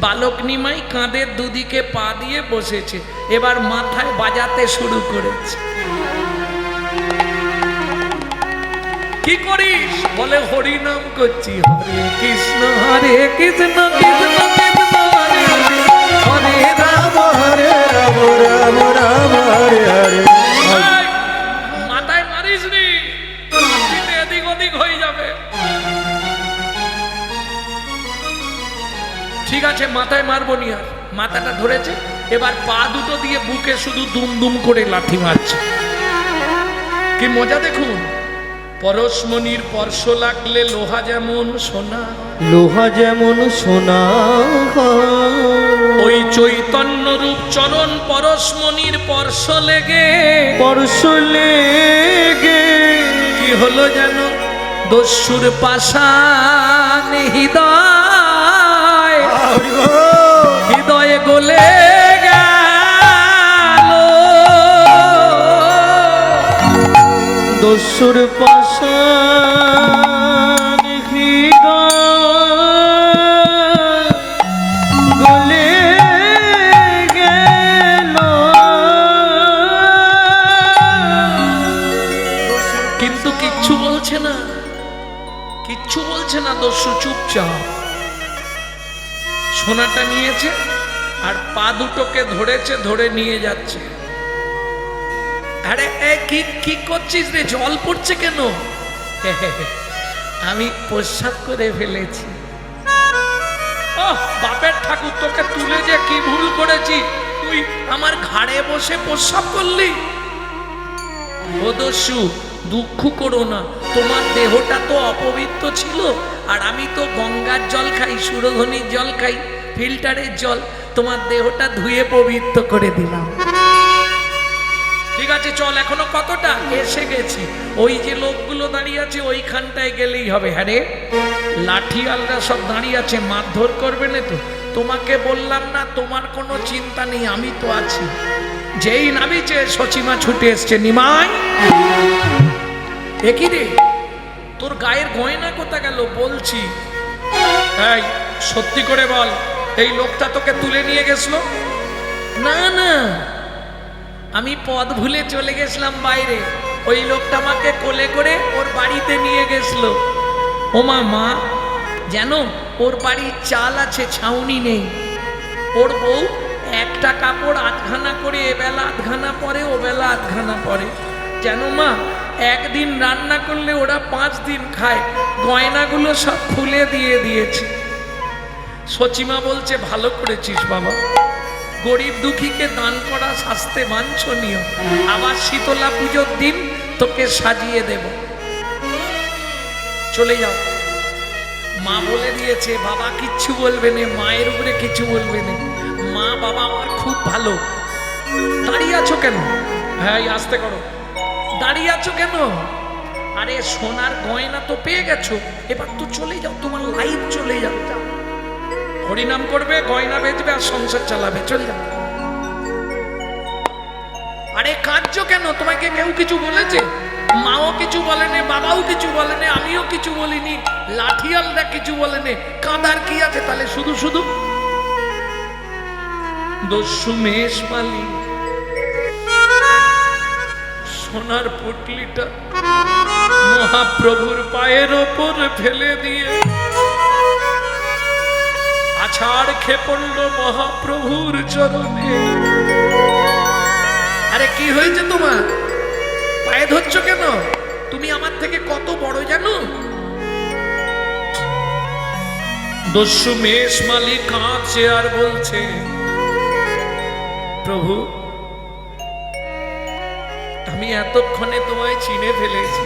বালক নিমাই কাঁধের দুদিকে পা দিয়ে বসেছে, এবার মাথায় বাজাতে শুরু করেছে। কি করিস? বলে হরি নাম করছি, হরে কৃষ্ণ কৃষ্ণ কৃষ্ণ হরে হরে রাম হরে রাম রাম রাম হরে হরে। মাথায় মারিস নি, এদিক ওদিক হয়ে যাবে। ঠিক আছে, মাথায় মারবো নি আর। মাথাটা ধরেছে, এবার পা দুটো দিয়ে বুকে শুধু দুম দুম করে লাথি মারছে। কি মজা দেখুন, পরশমণির স্পর্শ লাগলে লোহা যেমন সোনা, লোহা যেমন সোনা ওই চৈতন্য রূপ চরণ পরশমণির স্পর্শ লেগে পরশ লেগে কি হলো যেন দস্যুর পাষাণ হৃদয়, হরি বল। হৃদয়ে গলে গেল। দস্যুর পাষাণ হৃদয় গলে গেল। কিন্তু কিচ্ছু বলছে না, কিচ্ছু বলছে না। দস্যু চুপচাপ সোনাটা নিয়েছে আর পা দুটোকে ধরেছে, ধরে নিয়ে যাচ্ছে। আরে কি কি করছিস রে? জল পড়ছে কেন? আমি প্রস্রাব করে ফেলেছি। বাপের ঠাকুর, তোকে তুলে যে কি ভুল করেছি, তুই আমার ঘাড়ে বসে প্রস্রাব করলি। ও দস্যু, দুঃখ করো না, তোমার দেহটা তো অপবিত্র ছিল, আর আমি তো গঙ্গার জল খাই, সুরধনির জল খাই, ফিল্টারের জল, তোমার দেহটা ধুয়ে পবিত্র করে দিলাম। ঠিক আছে চল, এখনো কতটা এসে গেছি। ওই যে লোকগুলো দাঁড়িয়ে আছে ওইখানটায় গেলেই হবে। হ্যাঁ রে, লাঠিয়ালরা সব দাঁড়িয়ে আছে, মারধর করবে না তো? তোমাকে বললাম না, তোমার কোনো চিন্তা নেই, আমি তো আছি। যেই নামিছে সচিমা ছুটে এসছে, নিমাই একই রে, তোর গায়ের গয়না কোথা গেল? বলছি, এই সত্যি করে বল, এই লোকটা তোকে তুলে নিয়ে গেছিল? না না, আমি পথ ভুলে চলে গেছিলাম বাইরে, ওই লোকটা আমাকে কোলে করে ওর বাড়িতে নিয়ে গেছিল। ওমা মা, জানো ওর বাড়ির চাল আছে, ছাউনি নেই। ওর বউ একটা কাপড় আধখানা করে, এবেলা আধখানা পরে, ও বেলা আধখানা পরে। জানো মা, একদিন রান্না করলে ওরা 5 দিন খায়। গয়নাগুলো সব খুলে দিয়ে দিয়েছে। সচিমা বলছে, ভালো করেছিস বাবা, গরিব দুঃখীকে দান করা শাস্তে বাঞ্ছনীয়। আবার শীতলা পুজোর দিন তোকে সাজিয়ে দেব, চলে যাও। মা বলে দিয়েছে, বাবা কিচ্ছু বলবে না, মায়ের উপরে কিছু বলবে না। মা বাবা আমার খুব ভালো। দাঁড়িয়ে আছো কেন? হ্যাঁ আসতে করো। দাঁড়িয়ে আছো কেন? আরে সোনার গয়না তো পেয়ে গেছো, এবার তো চলে যাও, তোমার লাইফ চলে যাও। হরিনাম করবে, গয়না বেচবে, আর সংসার চালাবে, চলে যাও। আরে কাঁদছো কেন? তোমাকে কেউ কিছু বলেছে? মাও কিছু বলেনি, বাবাও কিছু বলেনি, আমিও কিছু বলিনি, লাঠিয়ালরা কিছু বলেনি, কাঁদার কি আছে? তাহলে শুধু শুধু দস্যু মেষ মালি সোনার পুটলিটা মহাপ্রভুর পায়ের ওপর ফেলে দিয়ে আর আছাড় খেয়ে পড়ল মহাপ্রভুর চরণে। আরে কি হয়েছে তোমার, পায়ে ধরছ কেন? তুমি আমার থেকে কত বড় জানো? দস্যু মেষ মালিক কাঁদছে আর বলছে, প্রভু আমি এতক্ষণে তোমায় চিনে ফেলেছি,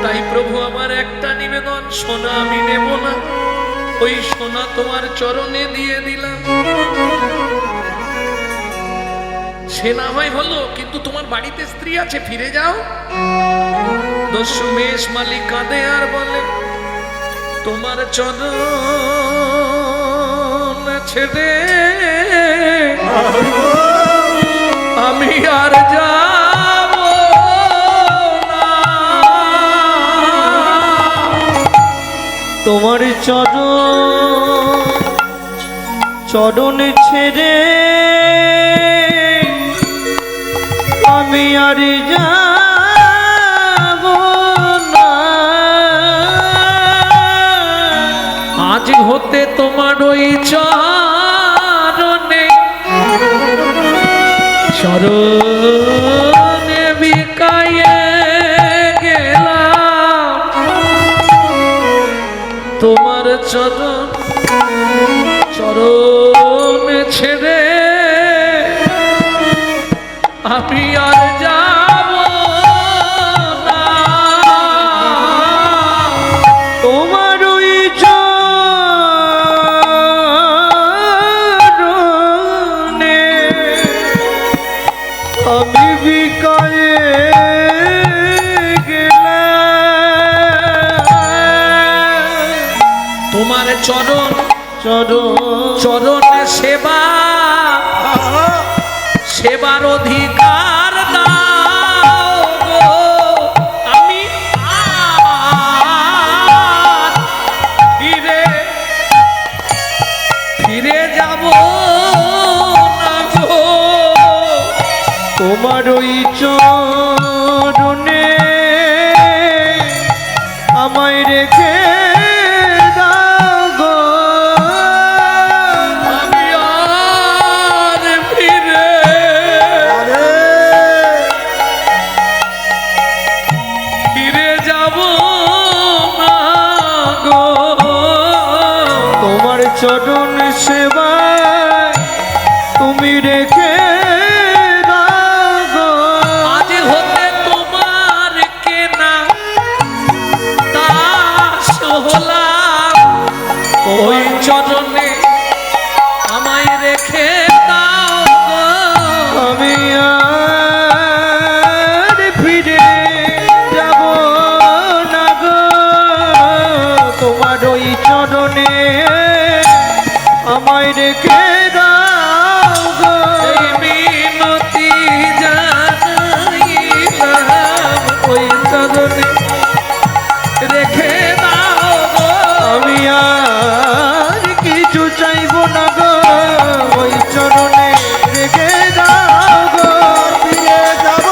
তাই প্রভু আমার একটা নিবেদন, সোনা আমি নেব না, ওই সোনা তোমার চরণে দিয়ে দিলাম। সে না হয় হলো, কিন্তু তোমার বাড়িতে স্ত্রী আছে, ফিরে যাও। দস্যু মেষ মালিক কাঁদে আর বলে, তোমার চরণ ছেড়ে আমি আর যাব না। তোমার চরণ ছেড়ে আমি আর যাব না। আজ হতে তোমার ওই চরণে বিকায়ে গেলাম, তোমার চরণ ছেড়ে আমি আর যাব না। তোমার ওই চরণে আমি বিকায়ে গেলাম। তোমার চরণ সেবা, সেবার অধিকার দাও গো। আমি আর ফিরে যাব না গো। তোমার ওই চরণে আমায় রেখে দাও গো। আমি আর ফিরে যাব না গো। তোমার চরণ সেবায় তুমি রেখে দাও গো। আজ হতে তোমার কেনা দাস হলাম, ওই চরণে আমায় রেখে দাও গো। আমি আর ফিরে যাব না গো। তোমার ওই চরণে আমায় রেখে দাও গো। এই মিনতি জানাইলাম, ওই চরণে রেখে দাও গো। আমি আর কিছু চাইব না গো। ওই চরণে রেখে দাও গো। ফিরে যাব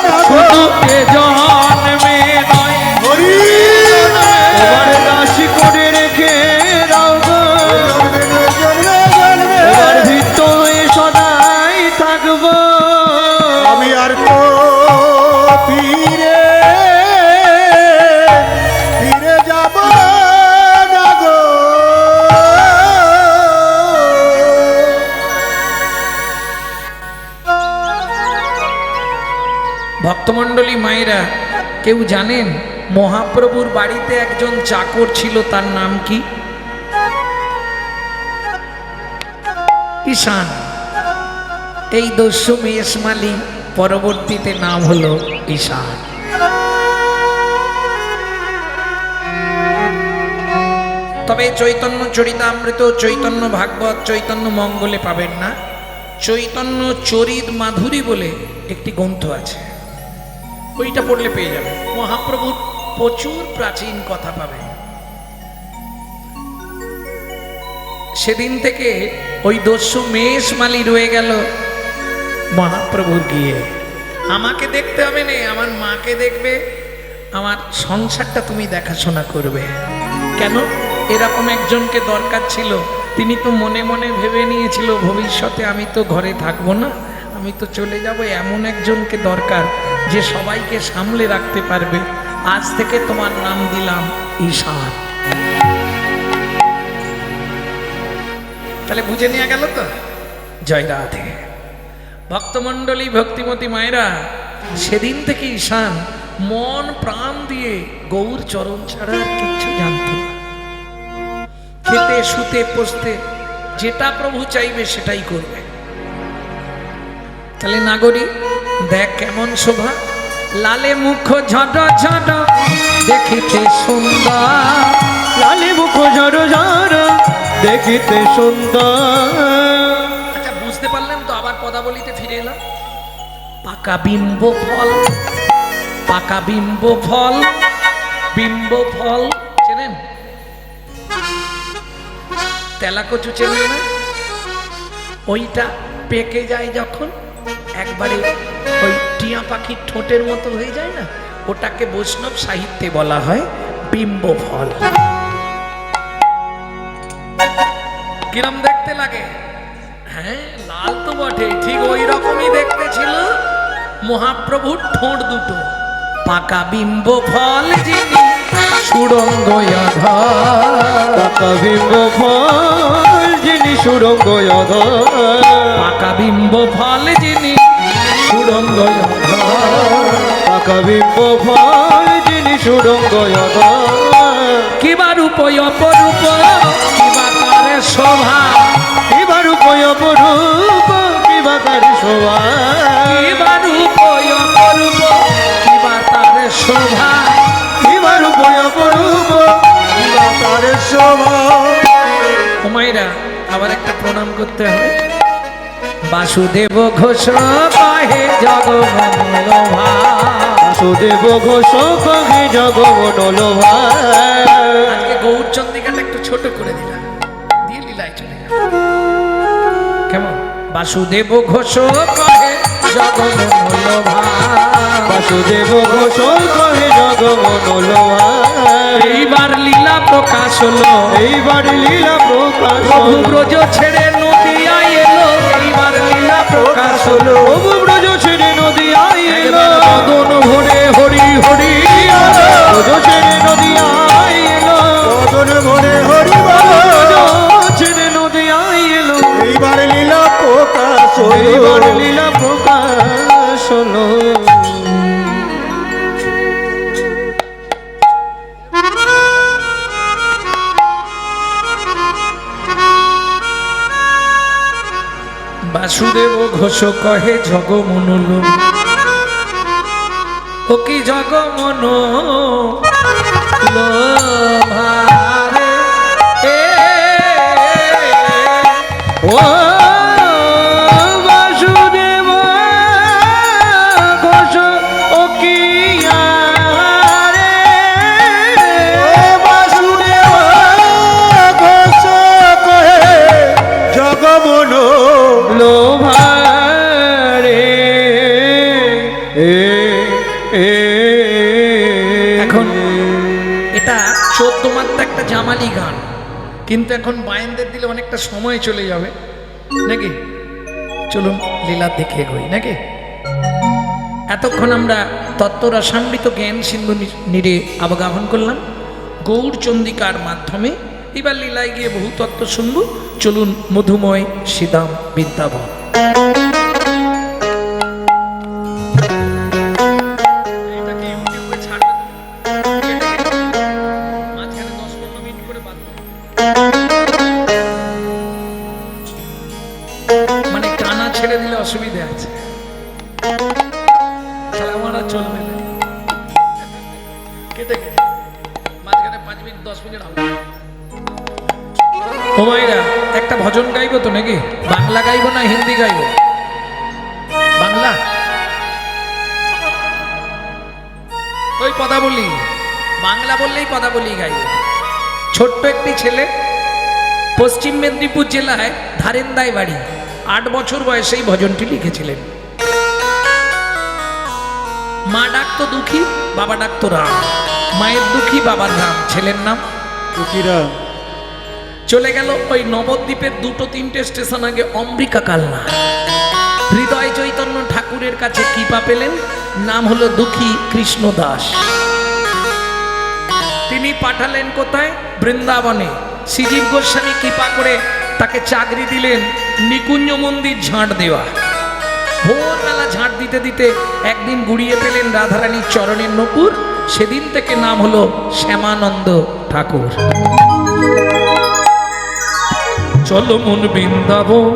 না গো। শুধু এ জন্মে নয়, হরি তোমার দাসী করে রেখে দাও গো। জন্মে জন্মে জন্মে তোমার ভিতরে সদাই থাকবো। আমি আর তো ফিরে যাব না গো। ভক্তমণ্ডলী মায়েরা, কেউ জানেন মহাপ্রভুর বাড়িতে একজন চাকর ছিল, তার নাম কি? ঈশান। এই দস্যু মেষ মালিক পরবর্তীতে নাম হলো ঈশান। তবে চৈতন্য চরিতামৃত, চৈতন্য ভাগবত, চৈতন্য মঙ্গলে পাবেন না। চৈতন্য চরিত মাধুরী বলে একটি গ্রন্থ আছে, ওইটা পড়লে পেয়ে যাবেন। মহাপ্রভুর প্রচুর প্রাচীন কথা পাবেন। সেদিন থেকে ওই দস্যু মেষ মালি রয়ে গেল মহাপ্রভুর গিয়ে। আমাকে দেখতে হবে না, আমার মাকে দেখবে, আমার সংসারটা তুমি দেখাশোনা করবে। কেন? এরকম একজনকে দরকার ছিল। তিনি তো মনে মনে ভেবে নিয়েছিল ভবিষ্যতে আমি তো ঘরে থাকবো না, আমি তো চলে যাব। এমন একজনকে দরকার যে সবাইকে সামলে রাখতে পারবে। আজ থেকে তোমার নাম দিলাম ঈশান। তাহলে বুঝে নিয়ে গেল তো। জয় রাধে। ভক্তমণ্ডলী, ভক্তিমতী মায়েরা, সেদিন থেকে ঈশান মন প্রাণ দিয়ে গৌর চরণ ছাড়া আর কিচ্ছু জানত না। খেতে শুতে বসতে যেটা প্রভু চাইবে সেটাই করবে। তাহলে নাগরী দেখ কেমন শোভা, লালে মুখ ঝট ঝট দেখিতে সুন্দর, লালে মুখ ঝড় ঝড় দেখিতে সুন্দর। আচ্ছা বুঝতে পারলাম তো, আবার পদাবলিতে ফিরে এলাম। পাকা বিম্ব ফল, পাকা বিম্ব ফল, বিম্ব ফল চেনেন? তেলাকচু চেনেন না? ওইটা পেকে যায় যখন, একবারে ওই টিয়া পাখির ঠোঁটের মতো হয়ে যায় না, ওটাকে বৈষ্ণব সাহিত্যে বলা হয় বিম্ব ফল। কিরম দেখতে লাগে? হ্যাঁ, লাল তো বটে, ঠিক ওই রকমই দেখতে ছিল মহাপ্রভুর ঠোঁট দুটো। পাকা বিম্ব ফল যিনি সুরঙ্গ আধার, পাকা বিম্ব ফল যিনি সুরঙ্গ আধার, পাকা বিম্ব ফল যিনি সুরঙ্গ আধার, পাকা বিম্ব ফল যিনি সুরঙ্গ আধার। কিবা রূপ অপরূপ, কিবা তার শোভা, কিবা রূপ অপরূপ, কিবা তার শোভা, কিবা রূপ অপরূপ, কিবা তার শোভা। কিবা রূপ অপরূপ, কিবা তার শোভা। হুমায়রা আবার একটা প্রণাম করতে হবে। বাসুদেব ঘোষ কহে জগমনোল ভাই, বাসুদেব ঘোষ কহে জগমনোল ভাই। আজকে গৌরচন্দ্রিকাটা একটু ছোট করে দিলাম, দিয়ে লীলায় চলে গেল। কেমন? বাসুদেব ঘোষ কহে জগমনোল ভাই, বাসুদেব ঘোষ কহে জগমনোল ভাই। এইবার লীলা প্রকাশ হলো, এইবার লীলা প্রকাশ প্রভু হলো, ব্রজ ছেড়ে নদিয়ায় এলো। এইবার লীলা প্রকাশ হলো, প্রভু ব্রজ ছেড়ে নদিয়ায় এলো। একবার মদন ভরে হরি হরি ব্রজ ছেড়ে নদিয়ায় এলো, বদন ভরে হরি ব্রজ বল, ছেড়ে নদিয়ায় এলো। এইবার লীলা প্রকাশ এইবার হলো। লীলা প্রকাশ হলো। বাসুদেব ঘোষ কহে জগমনোল, ও কি জগমন ভারে ও বাসুদেব ঘোষ ও কি রে, বাসুদেব ঘোষ কহে জগমন লোভারে। এখন এটা 14 মাত্রা একটা জামালি গান, কিন্তু এখন বায়েনদের দিলে অনেকটা সময় চলে যাবে নাকি। চলুন লীলা দেখে গই নাকি। এতক্ষণ আমরা তত্ত্ব রসামৃত জ্ঞান সিন্ধু নীরে আবগাহন করলাম গৌরচন্দ্রিকার মাধ্যমে। এবার লীলায় গিয়ে বহু তত্ত্ব শুনব। চলুন মধুময় শ্রীদাম বৃন্দাবন। এটাকে ইউটিউবে ছাড়বে তো? মাঝখানে 10-15 মিনিট করে বাদ দেবো। মানে টানা ছেড়ে দিলে অসুবিধা আছে, তাহলে আমার আর চলবে না। কেটে কেটে মাঝখানে 5 মিনিট 10 মিনিট হবে। ও মায়েরা, একটা ভজন গাইবো তো নাকি? বাংলা গাইবো না হিন্দি গাইবো? বাংলা। ওই পদাবলী, বাংলা বললেই পদাবলী গাইবো। ছোট্ট একটি ছেলে, পশ্চিম মেদিনীপুর জেলায় ধারেন্দায় বাড়ি, 8 বছর বয়সে এই ভজনটি লিখেছিলেন। মা ডাকতো দুঃখী, বাবা ডাকতো রাম। মায়ের দুঃখী, বাবার রাম। ছেলের নাম দুঃখীরাম। চলে গেল ওই নবদ্বীপের 2-3টে স্টেশন আগে অম্বিকা কালনা। হৃদয় চৈতন্য ঠাকুরের কাছে কৃপা পেলেন, নাম হলো দুঃখী কৃষ্ণ দাস। তিনি পাঠালেন কোথায়? বৃন্দাবনে। শ্রীজীব গোস্বামী কৃপা করে তাকে চাকরি দিলেন নিকুঞ্জ মন্দির ঝাঁট দেওয়া। ভোরবেলা ঝাঁট দিতে দিতে একদিন গুড়িয়ে পেলেন রাধারানীর চরণের নূপুর, সেদিন থেকে নাম হলো শ্যামানন্দ ঠাকুর। চলো মন বৃন্দাবন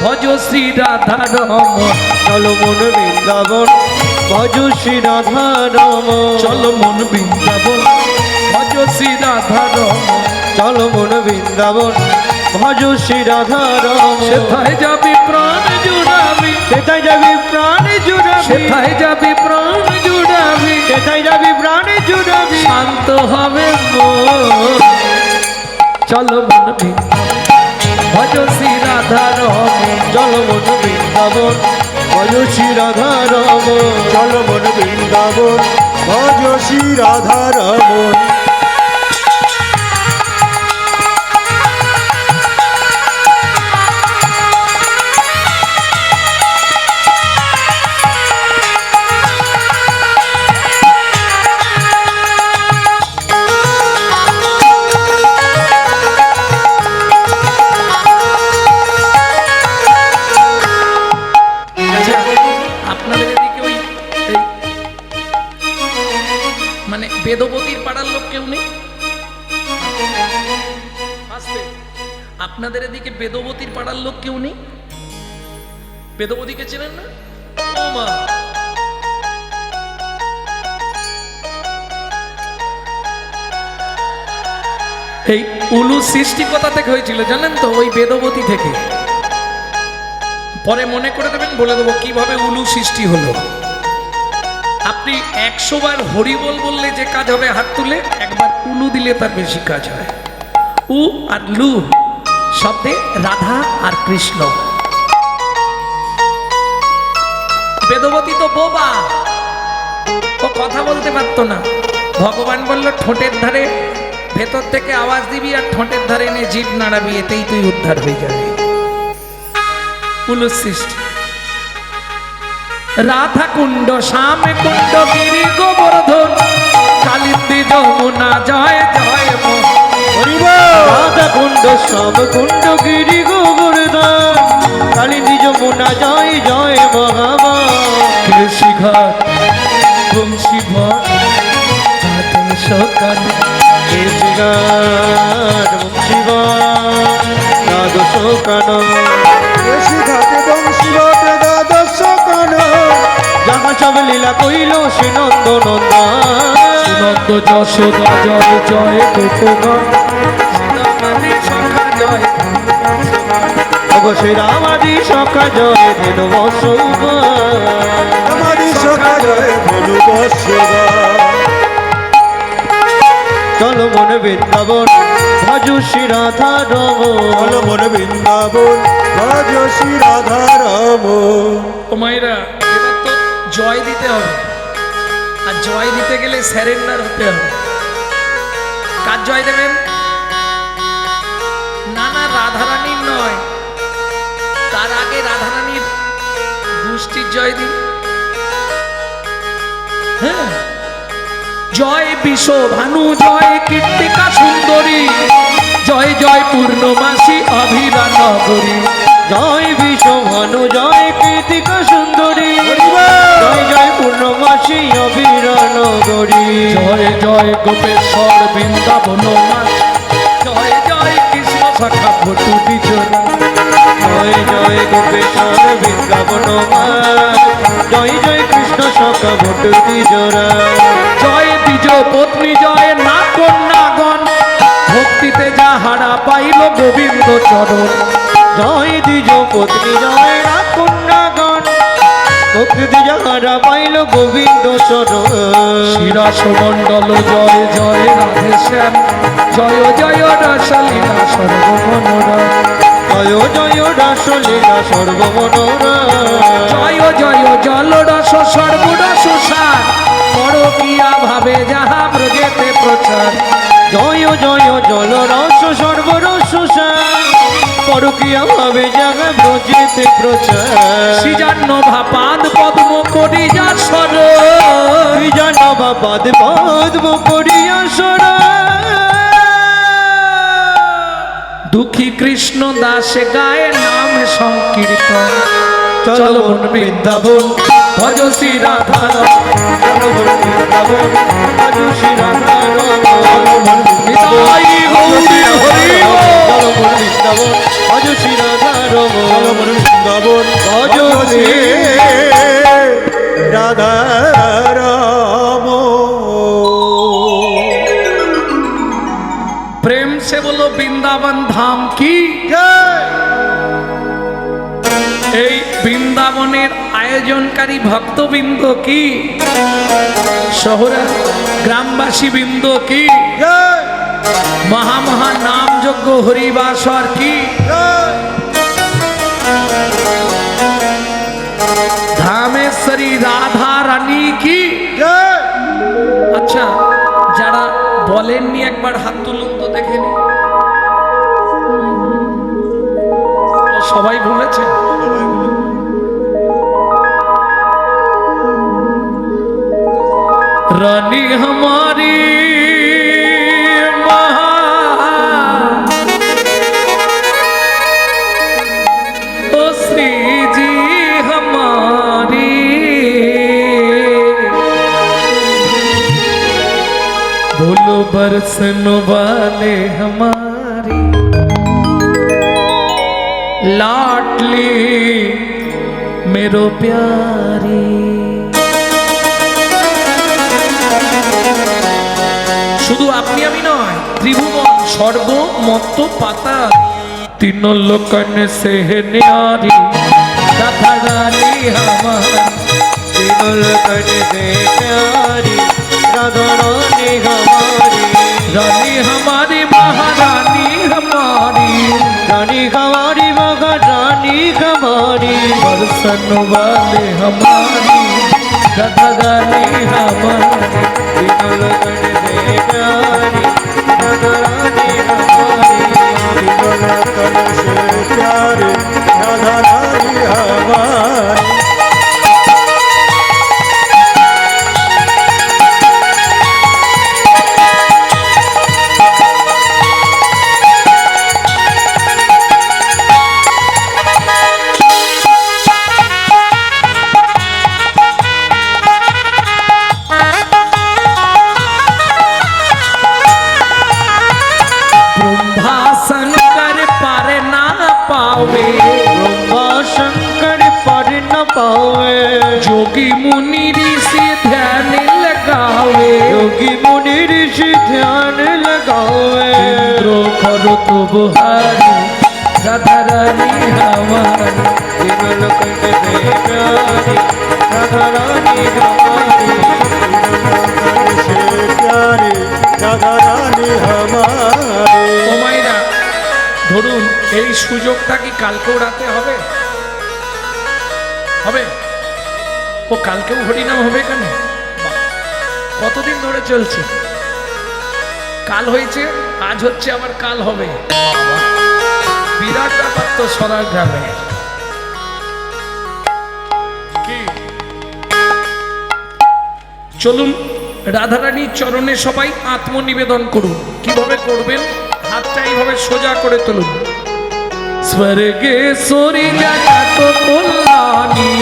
ভজ শ্রী রাধা রমন, চলো মন বৃন্দাবন ভজ শ্রী রাধা রমন, চলো মন বৃন্দাবন ভজ শ্রী রাধা রমন। চলো মন বৃন্দাবন ভজ শ্রী রাধা রমন। সেথায় যাবি প্রাণ জুড়াবি, সেথায় যাবি প্রাণ জুড়াবি, সেথায় যাবি প্রাণ জুড়াবি, সেথায় যাবি প্রাণ জুড়াবি, শান্ত হবে মন। চলো মন বৃন্দাবন ভজ শ্রী রাধা রমন, চলো মন বৃন্দাবন ভজ শ্রী রাধা রমন। চল মন বৃন্দাবন ভজ শ্রী রাধা রমন। আচ্ছা, আপনাদের এদিকে ওই মানে বেদবতীর পাড়ার লোক কেউ নেই? আসতে। আপনাদের এদিকে বেদবতীর পাড়ার লোক কেউ নেই? বেদবতীকে চেনেন না? ও মা, এই উলু সৃষ্টি কোথা থেকে হয়েছিল জানেন তো? ওই বেদবতী থেকে। পরে মনে করে দেবেন, বলে দেবো কিভাবে উলু সৃষ্টি হলো। আপনি 100 বার হরিবোল বললে যে কাজ হবে হাত তুলে, একবার উলু দিলে তার বেশি কাজ হয়। উ আর লু শব্দে রাধা আর কৃষ্ণ। বেদবতী তো বোবা, ও কথা বলতে পারতো না। ভগবান বলল ঠোঁটের ধারে ভেতর থেকে আওয়াজ দিবি আর ঠোঁটের ধারে এনে জিভ নাড়াবি, এতেই তুই উদ্ধার হয়ে যাবি। উলু সৃষ্টি। রাধা কুণ্ড শ্যাম কুণ্ড গিরি গোবর্ধন কালিন্দী যমুনা জয় জয় মোহন। রাধা কুণ্ড শ্যাম কুণ্ড গিরি গোবর্ধন কালিন্দী যমুনা জয় জয় মহাবন। কৃষিঘাট বংশীভট সাধন সকাল কৃষিঘাট বংশীবন দ্বাদশ কানন। ঋষি ঘাটে বংশীবট দ্বাদশ কানন। যাহা সব লীলা কইল সে নন্দ নন্দন। নন্দ যশোদা জয় জয় গোপগণ জয় অবশ্যই রামাদি সখা জয় দেন বসুবান। আমারি সখা জয় ধনু বৎসবা। চলো মনে বৃন্দাবন ভজ শ্রী রাধা রমন। চল মন বৃন্দাবন ভজ শ্রী রাধা রমন। ও মায়েরা, এবার তো জয় দিতে হবে, আর জয় দিতে গেলে স্যারেন্ডার হতে হবে। কার জয় দেবেন? না না, রাধারানীর নয়, তার আগে রাধারানীর গোষ্ঠীর জয় দিন। হ্যাঁ, জয় বিষ ভানু জয় কীর্তিকা সুন্দরী জয় জয় পূর্ণমাসী অভিরা নগরী। জয় বিশ্বভানু জয় কীর্তিকা সুন্দরী জয় জয় পূর্ণমাসী অবিরান গরি। জয় জয় গোপেশ্বর বৃন্দাবন মাস জয় জয় কৃষ্ণ শাখা ভটু বিজনা। জয় জয় গোপেশ্বর বৃন্দাবন জয় জয় কৃষ্ণ সখা ভট বিজরা। জয় দ্বিজ পত্নী জয় না কন্যাগণ ভক্তিতে যাহারা পাইল গোবিন্দ চরণ। জয় দ্বিজ পত্নী জয় না কন্যাগণ ভক্তি যাহারা পাইল গোবিন্দ চরণ। শিরাস মণ্ডল জয় জয় রাধে শ্যাম জয় জয় রসলীলা সর্বমনোরা। জয় জয় রাসলীলা সর্বমনোরা। জয় জয় জল রস সর্বরস সার পরকিয়া ভাবে যাহা ব্রজেতে প্রচার। জয় জয় জল রস সর্বরস লুকিয়া ভাবে জাগা ব্রজেতে প্রচার শ্রীজান্ন ভাপাদ পদ্ম করি যা সর জানবা পাদ পদ্ম করিয়া সর দুঃখী কৃষ্ণ দাসে গায়ে নাম সংকীর্তন চলো মন বৃন্দাবন ভজ শ্রী রাধা চলো মন বৃন্দাবন ভজ শ্রী রাধা রমণ নিতাই গৌরী হরি বল। চলো মন বৃন্দাবন ভজ শ্রী রাধা রমণ বৃন্দাবন ভজ শ্রী রাধা রাম प्रेम से बोलो वृंदावन धाम की এই বৃন্দাবনের আয়োজনকারী ভক্তবৃন্দ কি শহরে গ্রামবাসী বৃন্দ কি মহামহা নাম যজ্ঞ হরিবাসর কি ধামেশ্বরী রাধা রানী কি আচ্ছা যারা বলেননি একবার হাত তুলুন তো দেখে নি সবাই বলেছে रानी हमारी ओ श्री जी हमारी बोलो बरसन वाले हमारी लाडली मेरो प्यारी শুধু আপনি আমি নয় ত্রিভুবন স্বর্গ মত্ত পাতা তিন লোকন সে ন্যারি রাধা রানী আমার তিনল কনে দে প্যারি রাধা রানী हमारी रानी हमारी महारानी हमारी रानी हमारी महारानी हमारी बरसन वाले हमारी राधा रानी हमारी तिनल कने दे प्यारी राधा रानी हमारी प्यारे राधा रानी हमारी ब्रह्मा शंकर पारे ना पावे ब्रह्मा शंकर पर न पावे जोगी मुनि ऋषि ध्यान लगावे योगी मुनि ऋषि ध्यान लगावे इंद्रो करो तो बुहारी राधा रानी हमारी तिनल कने दे प्यारी राधा रानी हमारी प्यारे राधा रानी हमारे ও মাইরা ধরুন এই সুযোগটা কি কালকেও রাতে হবে হবে ও কালকেও হরিনাম হবে কেন বাহ, কতদিন ধরে চলছে কাল হয়েছে আজ হচ্ছে আবার কাল হবে বিরাট ব্যাপার তো সরার গ্রামে কি চলুন রাধারানীর চরণে সবাই আত্মনিবেদন করুন কিভাবে করবেন হাতটা এইভাবে সোজা করে তুলুন স্বর্গেশ্বরী জগত কল্যাণী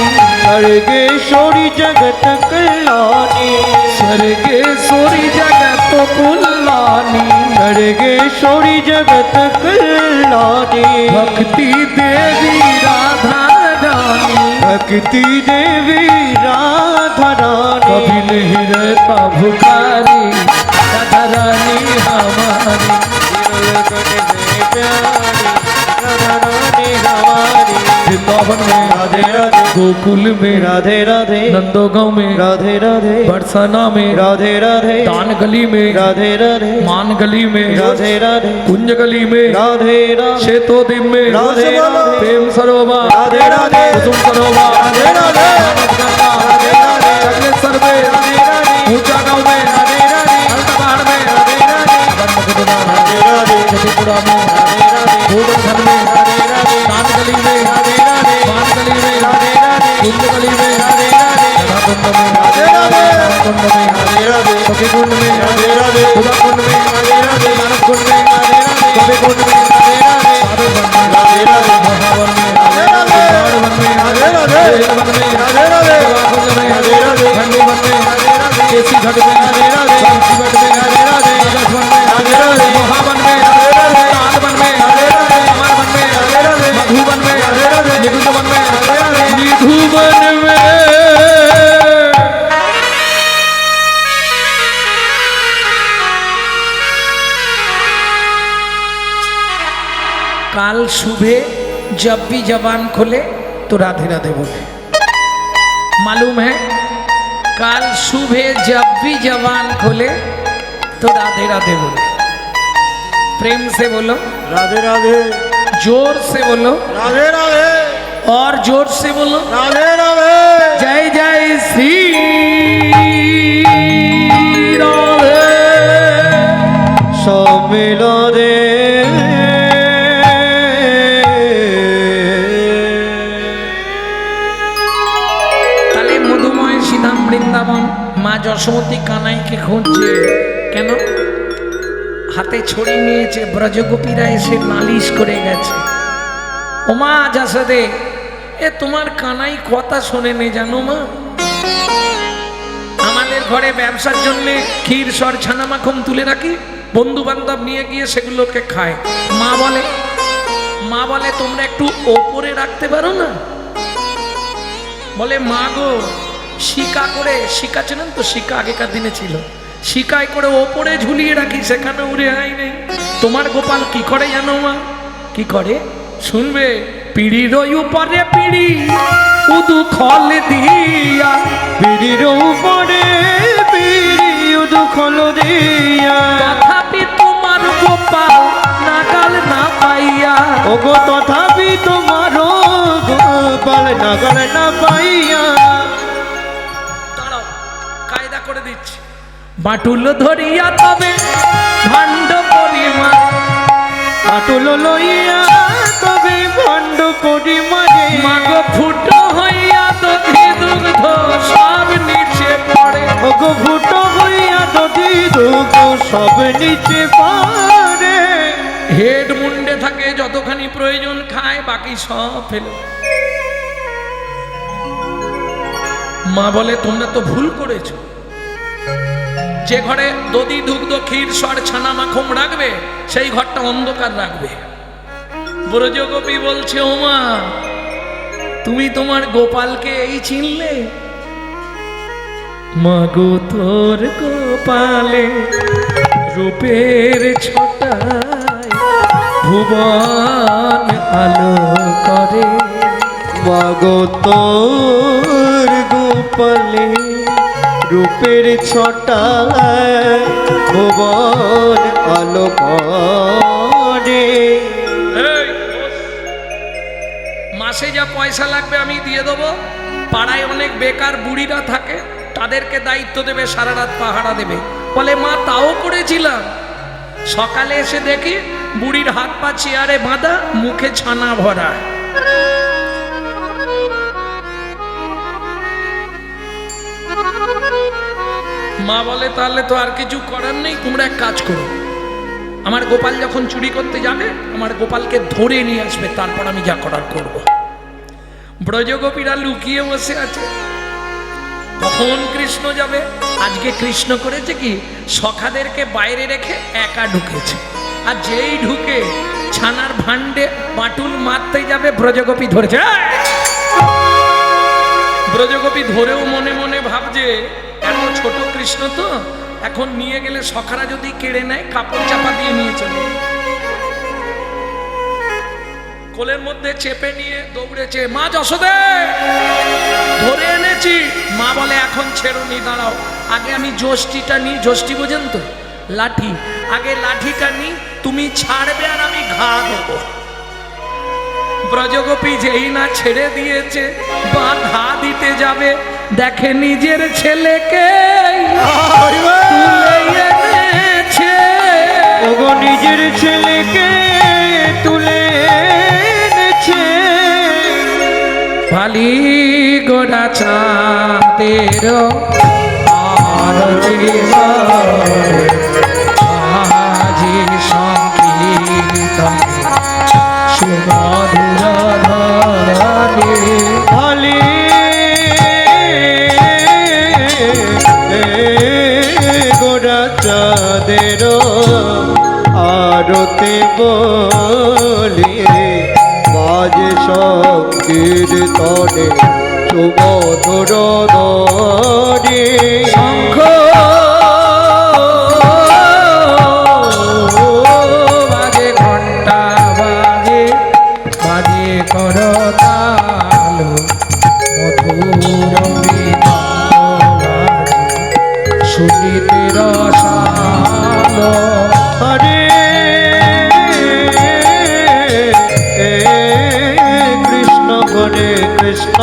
सर्गेश्वरी जगत कल्याणी स्वर्गेश्वरी जगत कल्याणी सर्गेश्वरी जगत कल्याणी भक्ति देवी राधा रानी भक्ति देवी राधा रानी कभी नहीं रहता भुखारी राधा रानी हमारी तिनल कने दे प्यारी राधा रानी हमारी वृंदावन में राधे राधे गोकुल में राधे राधे नंदोगांव में राधे राधे बरसाना में राधे राधे दान गली में राधे राधे मान गली में राधे राधे कुंज गली में राधे राधे शेतोदिन में राधे राधे प्रेम सरोवर राधे राधे कुसुम सरोवर राधे राधे मानसगंगा, राधे राधे चकलेश्वर में राधे राधे ऊंचा गांव में राधे राधे अलकबाड़ में राधे राधे गंडकपुरा में राधे राधे जतीपुरा में राधे राधे गोवर्धन में राधे राधे সুধা কুণ্ড মে রাধে রাধে, মানব কুণ্ড মে রাধে রাধে, কবি কুণ্ড মে রাধে রাধে, রাধে রাধে মহাবন মে রাধে রাধে বন মে রাধে রাধে বন মে রাধে রাধে कुंज में राधे राधे ठंडी बन में केसी घट में राधे राधे, बंसी घट में राधे राधे, राजस बन में राधे राधे, महाबन में राधे राधे, ताल बन में राधे राधे, अमर बन में राधे राधे, मधु बन में राधे राधे, निगुज बन में राधे राधे, निधु बन में काल सुबह जब भी जबान खोले तो राधे राधे बोले। मालूम है काल सुबह जब भी जबान खोले तो राधे राधे बोले। प्रेम से बोलो, राधे राधे जोर से बोलो राधे राधे और जोर से बोलो राधे राधे जय जय श्री राधे। সম্মিলনে তাহলে মধুময় শ্রীধাম বৃন্দাবন মা যশোমতী কানাইকে খুঁজছে কেন? হাতে ছড়ি নিয়েছে, ব্রজগোপীরা এসে নালিশ করে গেছে। ও মা যশোদে, এ তোমার কানাই কথা শোনে নে জানো মা? আমাদের ঘরে ব্যবসার জন্য ক্ষীর সর ছানা মাখন তুলে রাখি, বন্ধু বান্ধব নিয়ে গিয়ে সেগুলোকে খায়। মা বলে তোমরা একটু ওপরে রাখতে পারো না? বলে মা গো, শিকা করে, শিকা চেনেন তো? শিকা আগেকার দিনে ছিল, শিকায় করে ওপরে ঝুলিয়ে রাখি, সেখানে উড়ে আই নেই। তোমার গোপাল কি করে জানো মা? কি করে শুনবে? পিড়ির উপরে পিড়ি উদু খল দিয়া, পিড়ির উপরে পিড়ি উদুখল দিয়া, তথাপি তোমার গোপাল নাগাল না পাইয়া। ওগো তথাপি তোমার গোপাল নাগাল না পাইয়া। দাঁড়াও, কায়দা করে দিচ্ছি। বাটুল ধরিয়া তবে ভাণ্ড পরিমা, পাটুল লইয়া তবে ভাণ্ড পরিমাণে, মাগো ফুটো হইয়া দধি দুগ্ধ সব নিচে পড়ে। ওগো ফুটো হইয়া দধি দুগ্ধ সব নিচে পড়ে। হেড মুন্ডে থাকে, যতখানি প্রয়োজন খায়, বাকি সব ফেলে। মা বলে তোমরা তো ভুল করেছো। যে ঘরে দধি দুগ্ধ ক্ষীর সর ছানা মাখন রাখবে সেই ঘরটা অন্ধকার রাখবে। ব্রজগোপী বলছে ও মা, তুমি তোমার গোপালকে এই চিনলে? মাগো তোর গোপালে রূপের ছটায় ভুবন আলো করে। মাগো তোর গোপালে রূপের ছটায় ভুবন আলো করে। মাসে যা পয়সা লাগবে আমি দিয়ে দেবো। পাড়ায় অনেক বেকার বুড়িরা থাকে, তাদেরকে দায়িত্ব দেবে, সারা রাত পাহারা দেবে। বলে মা তাও করেছিলাম। সকালে এসে দেখি বুড়ির হাত পা চেয়ারে বাঁধা, মুখে ছানা ভরা। মা বলে তাহলে তো আর কিছু করার নেই, তোমরা এক কাজ করো, আমার গোপাল যখন চুরি করতে যাবে আমার গোপালকে ধরে নিয়ে আসবে, তারপর আমি যা করার করব। ব্রজগোপীরা লুকিয়ে বসে আছে, কখন কৃষ্ণ যাবে। আজকে কৃষ্ণ করেছে কি, সখাদেরকে বাইরে রেখে একা ঢুকেছে। আর যেই ঢুকে ছানার ভান্ডে বাটুল মারতে যাবে, ব্রজগোপী ধরেছে। ব্রজগোপী ধরেও মনে মনে ভাবছে এত ছোট কৃষ্ণ তো, এখন নিয়ে গেলে সখারা যদি কেড়ে নেয়, কাপড় চাপা দিয়ে নিয়ে চলে। কোলের মধ্যে চেপে নিয়ে দৌড়েছে, মা যশোদে ধরে এনেছি। মা বলে এখন ছেড়ুনি, দাঁড়াও, আগে আমি যষ্টিটা নিই। যষ্টি বোঝেন তো? লাঠি। আগে লাঠিটা নিই, তুমি ছাড়বে আর আমি ঘা দেবো। ব্রজগোপী যেই না ছেড়ে দিয়েছে বা ঘা দিতে যাবে, দেখে নিজের ছেলেকে তুলে এনেছে। ওগো নিজের ছেলেকে তুলে এনেছে। ভালি গোড়া চাঁদের আরতি বাজে সংকীর্তন সুমধুর ধ্বনি হলে গোরা চাঁদের আরতে বলি বাজে সংকীর্তনে সুমধুর ধ্বনি শঙ্খ বাজে ঘণ্টা বাজে বাজে করতাল মধুর মৃদঙ্গ সুনীতি রসাল হরে কৃষ্ণ হরে কৃষ্ণ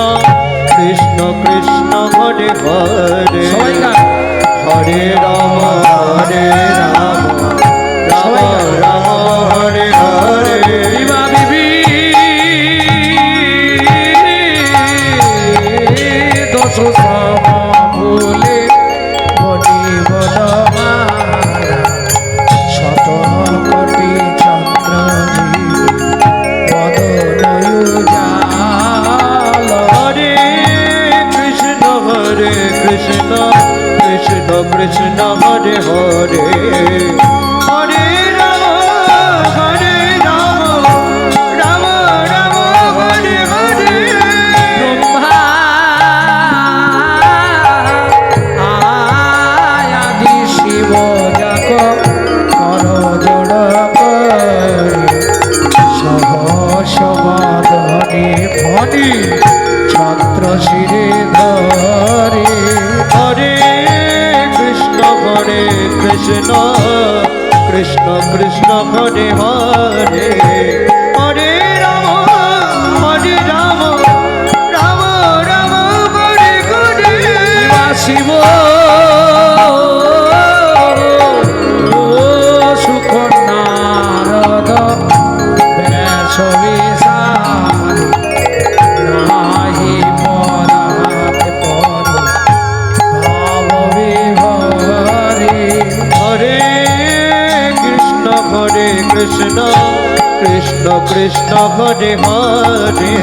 কৃষ্ণ কৃষ্ণ হরে হরে সবাই গান। হরে রাম রাম রাম হরে হরে বিমা বিবি দোষ সম ভুলে বনি বনমালা শত কোটি চন্দ্রজি বদনয়ুজাল হরে কৃষ্ণ কৃষ্ণ কৃষ্ণ কৃষ্ণ হরে হরে হরে রাম রাম রাম হরে হরে ব্রহ্মা আয়াদি শিব যাক কর জড় করে সহস বদনে ফণি ছত্র শিরে ধরে হরে কৃষ্ণ কৃষ্ণ কৃষ্ণ কৃষ্ণ হরে হরে হরে রাম রাম রাম হরে হরে শিব সুখ নারদ ব্যাস বিশাল নাহি পরাতে পর ভাব বিভরে হরে কৃষ্ণ কৃষ্ণ কৃষ্ণ কৃষ্ণ হরে হরে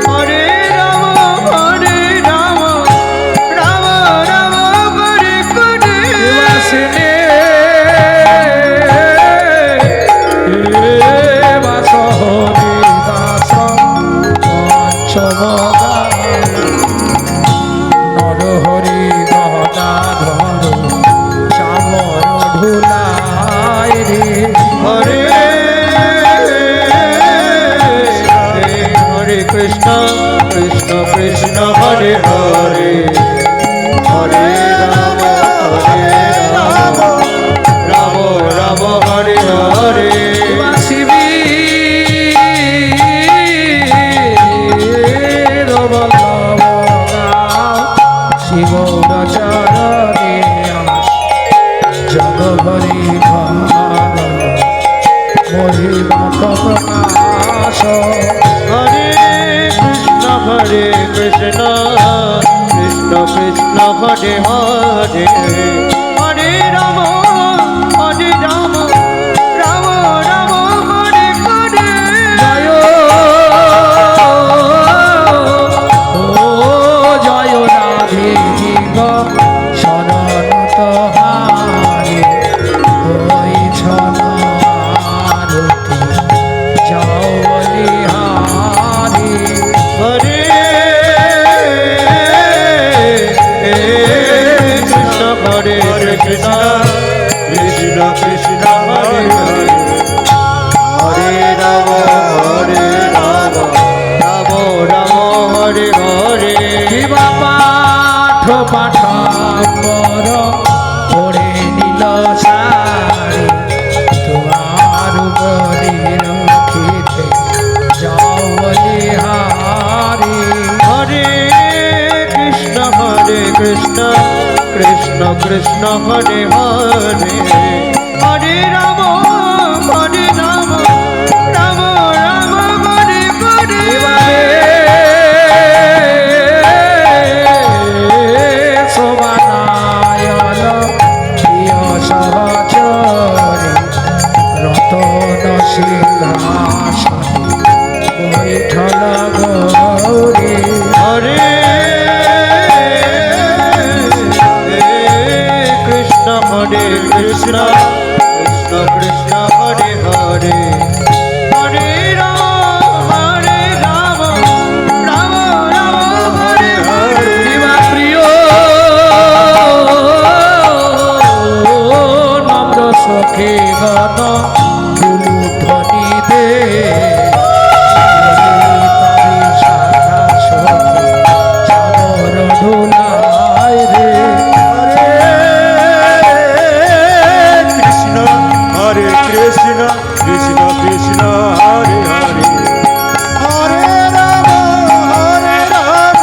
হরে রাম রাম রাম হরে হরে বাসনে বাস হরি দাস পঞ্চম নর হরি গদাধর চামর ঢুলায় রে হরে হরে কৃষ্ণ কৃষ্ণ কৃষ্ণ হরে হরে হরে রাম রাম রাম হরে হরে শিবী শিব চরণে জগবরি মহিমা প্রকাশ হরে কৃষ্ণ কৃষ্ণ কৃষ্ণ কৃষ্ণ হরে হরে হরে রাম রাম রাম হরে হরে জয় ও জয় রাধে জীব শরণ তোহারে ওই ছনারতি যাও বলিহারে হরে কৃষ্ণ কৃষ্ণ কৃষ্ণ কৃষ্ণ হরে হরে হরে রাম রাম রাম হরে হরে শিবা পাঠ পাঠাম্বর পড়ে নীল সারি তোমার বলি রক্ষিতে যাও বলিহারে হরে কৃষ্ণ কৃষ্ণ কৃষ্ণ কৃষ্ণ হরে হরে হরে রাম রাম রাম হরে হরে শোভানায়ন প্রিয় সহচরে কৃষ্ণ কৃষ্ণ কৃষ্ণ হরে হরে হরে রাম রাম রাম হরে হরে শিবা প্রিয় নম্র সখে গণ গুরু ধ্বনি দে শাখা সখে সাগর ঢোলায় রে হরে কৃষ্ণ কৃষ্ণ কৃষ্ণ হরে হরে হরে রাম রাম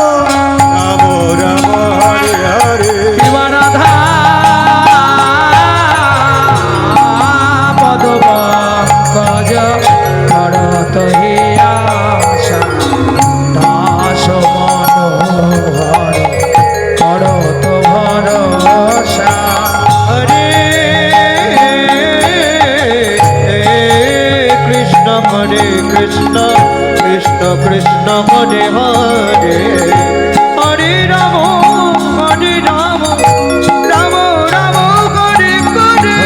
রাম হরে হরে শিবা রাধা পদব গজ করত হে আশা দাস মনোহর করত ভরসা হরে কৃষ্ণ হরে কৃষ্ণ কৃষ্ণ কৃষ্ণ হরে হরে হরে রাম রাম রাম হরে হরে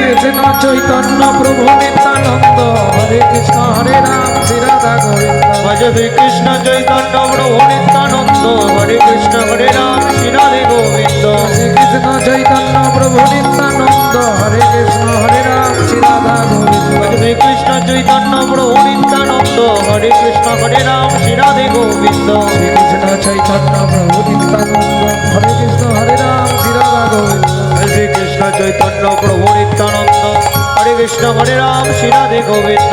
কৃষ্ণ চৈতন্য প্রভু নিত্যানন্দ হরে কৃষ্ণ হরে রাম শ্রী রাধা গোবিন্দ ভজ শ্রী কৃষ্ণ চৈতন্য প্রভু নিত্যানন্দ হরে কৃষ্ণ হরে রাম শ্রী রাধে গোবিন্দ শ্রী কৃষ্ণ চৈতন্য প্রভু নিত্যানন্দ হরে কৃষ্ণ হরে রাম শ্রী রাধা গোবিন্দ ভজ শ্রী কৃষ্ণ চৈতন্য প্রভু নিত্যানন্দ হরে কৃষ্ণ হরে রাম শ্রী রাধে গোবিন্দ শ্রী কৃষ্ণ চৈতন্য প্রভু নিত্যানন্দ হরে কৃষ্ণ হরে রাম শ্রী রাধা গোবিন্দ শ্রী কৃষ্ণ চৈতন্য প্রভু নিত্যানন্দ হরে কৃষ্ণ হরে রাম শ্রী রাধে গোবিন্দ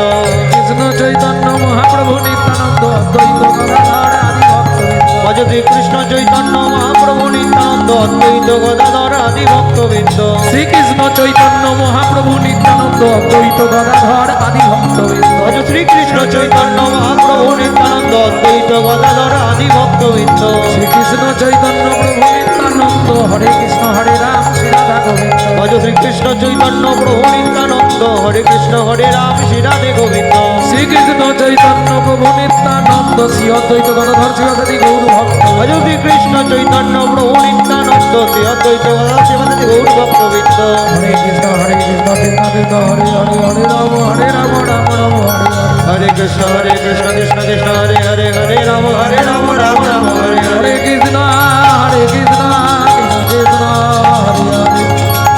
কৃষ্ণ চৈতন্য মহাপ্রভু নিত্যানন্দ অদ্বৈত গদাধর আদি ভক্তবৃন্দ ভজ শ্রী কৃষ্ণ চৈতন্য মহাপ্রভু নিত্যানন্দ অদ্বৈত গদাধর আদি ভক্তবৃন্দ শ্রীকৃষ্ণ চৈতন্য মহাপ্রভু নিত্যানন্দ অদ্বৈত গদাধর আদি ভক্তবৃন্দ ভজ শ্রী কৃষ্ণ চৈতন্য মহাপ্রভু নিত্যানন্দ অদ্বৈত গদাধর আদি ভক্তবৃন্দ শ্রীকৃষ্ণ চৈতন্য প্রভু নিত্যানন্দ হরে কৃষ্ণ হরে রাম শ্রী রাধা গোবিন্দ ভজ শ্রী কৃষ্ণ চৈতন্য প্রভু নিত্যানন্দ হরে কৃষ্ণ হরে রাম শ্রী রাধে গোবিন্দ শ্রীকৃষ্ণ চৈতন্য প্রভু নিত্যানন্দ শ্রী অদ্বৈত গদাধর শিবাসাদি গৌর ভক্ত ভজ শ্রী কৃষ্ণ চৈতন্য প্রভু নিত্যানন্দ শ্রী অদ্বৈত গদাধর শিবাসাদি গৌর ভক্তবৃন্দ হরে কৃষ্ণ কৃষ্ণ কৃষ্ণ হরে হরে হরে রাম রাম রাম হরে হরে হরে কৃষ্ণ কৃষ্ণ কৃষ্ণ হরে হরে হরে রাম রাম রাম হরে হরে হরে কৃষ্ণ কৃষ্ণ কৃষ্ণ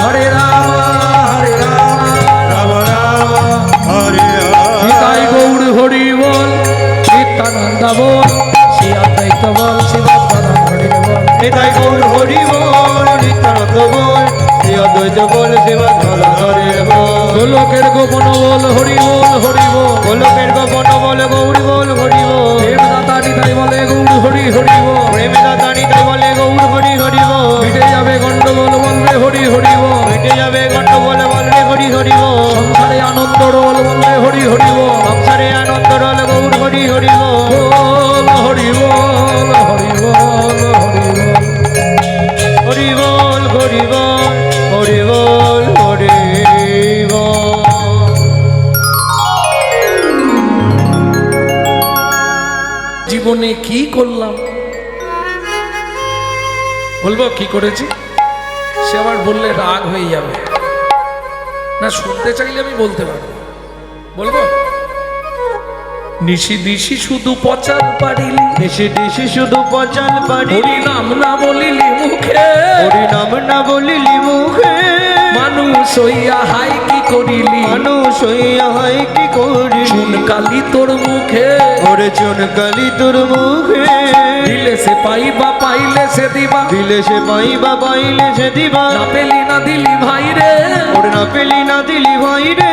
হরে হরে হরে রাম রাম রাম হরে নিতাই হরে গৌর হরি বল নিত্যানন্দ বল শ্রী অদ্বৈত বল শিবাত্মানন্দ হরি বল নিতাই গৌর হরি বল নিত্যানন্দ বল শ্রী অদ্বৈত বল শিবাত্মা হরে বল গোলকের গোপন বল হরি বল হরি বল গোলকের গোপন বল গৌরী বল হরি বল প্রেম দাতা নিতাই বলে গৌর হরি হরি বল প্রেম দাতা নিতাই বলে গৌর হরি হরি বল মিটে যাবে গন্ডগোল বলবে হরি হরি বল মিটে যাবে গণ্ড বলে বলবে হরি হরি বল সংসারে আনন্দ রোল বলবে হরি হরি বল সংসারে আনন্দ রল গৌর হরি হরি বল বল হরি বল হরি বল হরি বল হরি বল হরি বল হরি বল হরি বল জীবনে কি করলাম বলবো কি করেছি সে আবার বললে রাগ হয়ে যাবে না শুনতে চাইলে আমি বলতে পারবো বলবো নিশি দিশি শুধু পচাল পারিলি দেশে দেশে শুধু পচাল পারি হরি নাম না বলিলি মুখে হরি নাম না বলিলি মুখে মানুষ হইয়া হাই কি করিলি মানুষ হইয়া হয় কি করি চুন কালি তোর মুখে ওরে চুন কালি তোর মুখে দিলে সে পাইবা পাইলে সে দিবা দিলে সে পাইবা পাইলে সে দিবা না পেলি না দিলি ভাই রে ওরে না পেলি না দিলি ভাই রে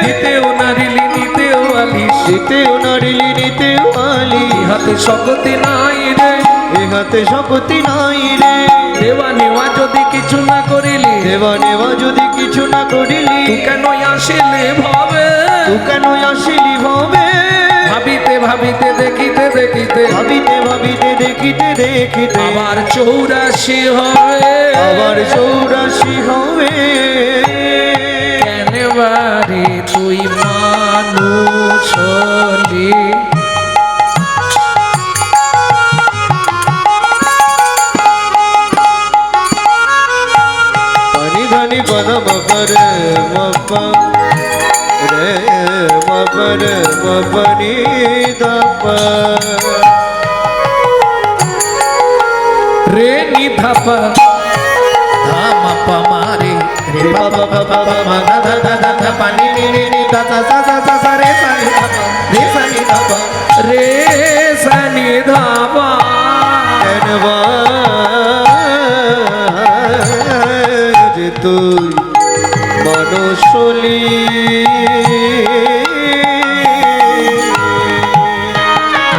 দিতেও না দিলি নিতেও আলিস দিতেও নারিলি নিতেও আলি হাতে শক্তি নাই রে এ হাতে শক্তি নাই রে দেওয়া নেওয়া যদি কিছু না করিলি দেবা নেওয়া যদি কিছু না করিলি তুই কেন আসিলে ভাবে তু কেন আসিলি ভাবে ভাবিতে ভাবিতে দেখিতে দেখিতে ভাবিতে ভাবিতে দেখিতে দেখিতে আবার 84 হবে আবার 84 হবে কেন বারে তুই মানুষ হলি পানি ধানি পদম করে ধাপা ধামা পামারে রে বাবা বাবা বাবা ধা ধা ধা ধা পানি নি নি নি ধা ধা ধা ধা ধা ধা রে সানি ধাপা রে সানি ধাপা রে সানি ধাপা যে তুই মানুষলি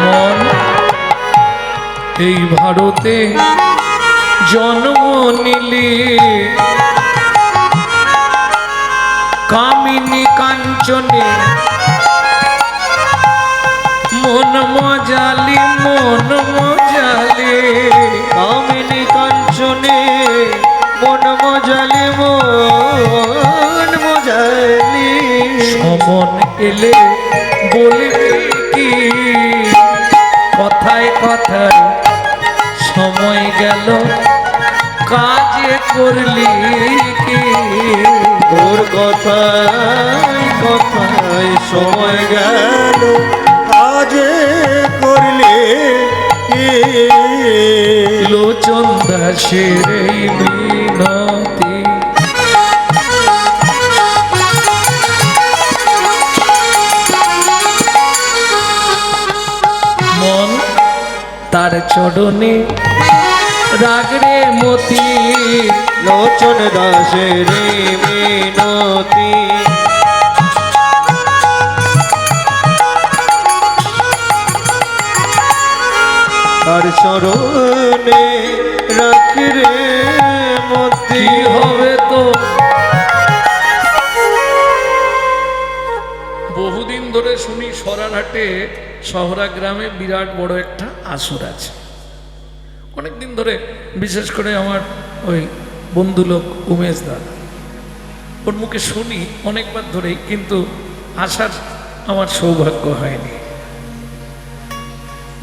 মন এই ভারতে জন্ম নিলি কামিনী কাঞ্চনে মন মজালি মন মজালি কামিনী কাঞ্চনে মন মজালি মন মজালি সমন এলে বলবি কি কথায় কথায় সময় গেল কাজে করলি কি তোর কথায় কথায় সময় গেল আজে করলে কি? লোচন দাসের এই মিনতি মন তার চরণে রাগরে মতি লোচন দাসের মিনতি তার চরণে রাখি রে মতি কি হবে তো বহুদিন ধরে শুনি সরারহাটে শহরা গ্রামে বিরাট বড় একটা আসর আছে অনেকদিন ধরে বিশেষ করে আমার ওই বন্ধু লোক উমেশ দা ওর মুখে শুনি অনেকবার ধরেই কিন্তু আসার আমার সৌভাগ্য হয়নি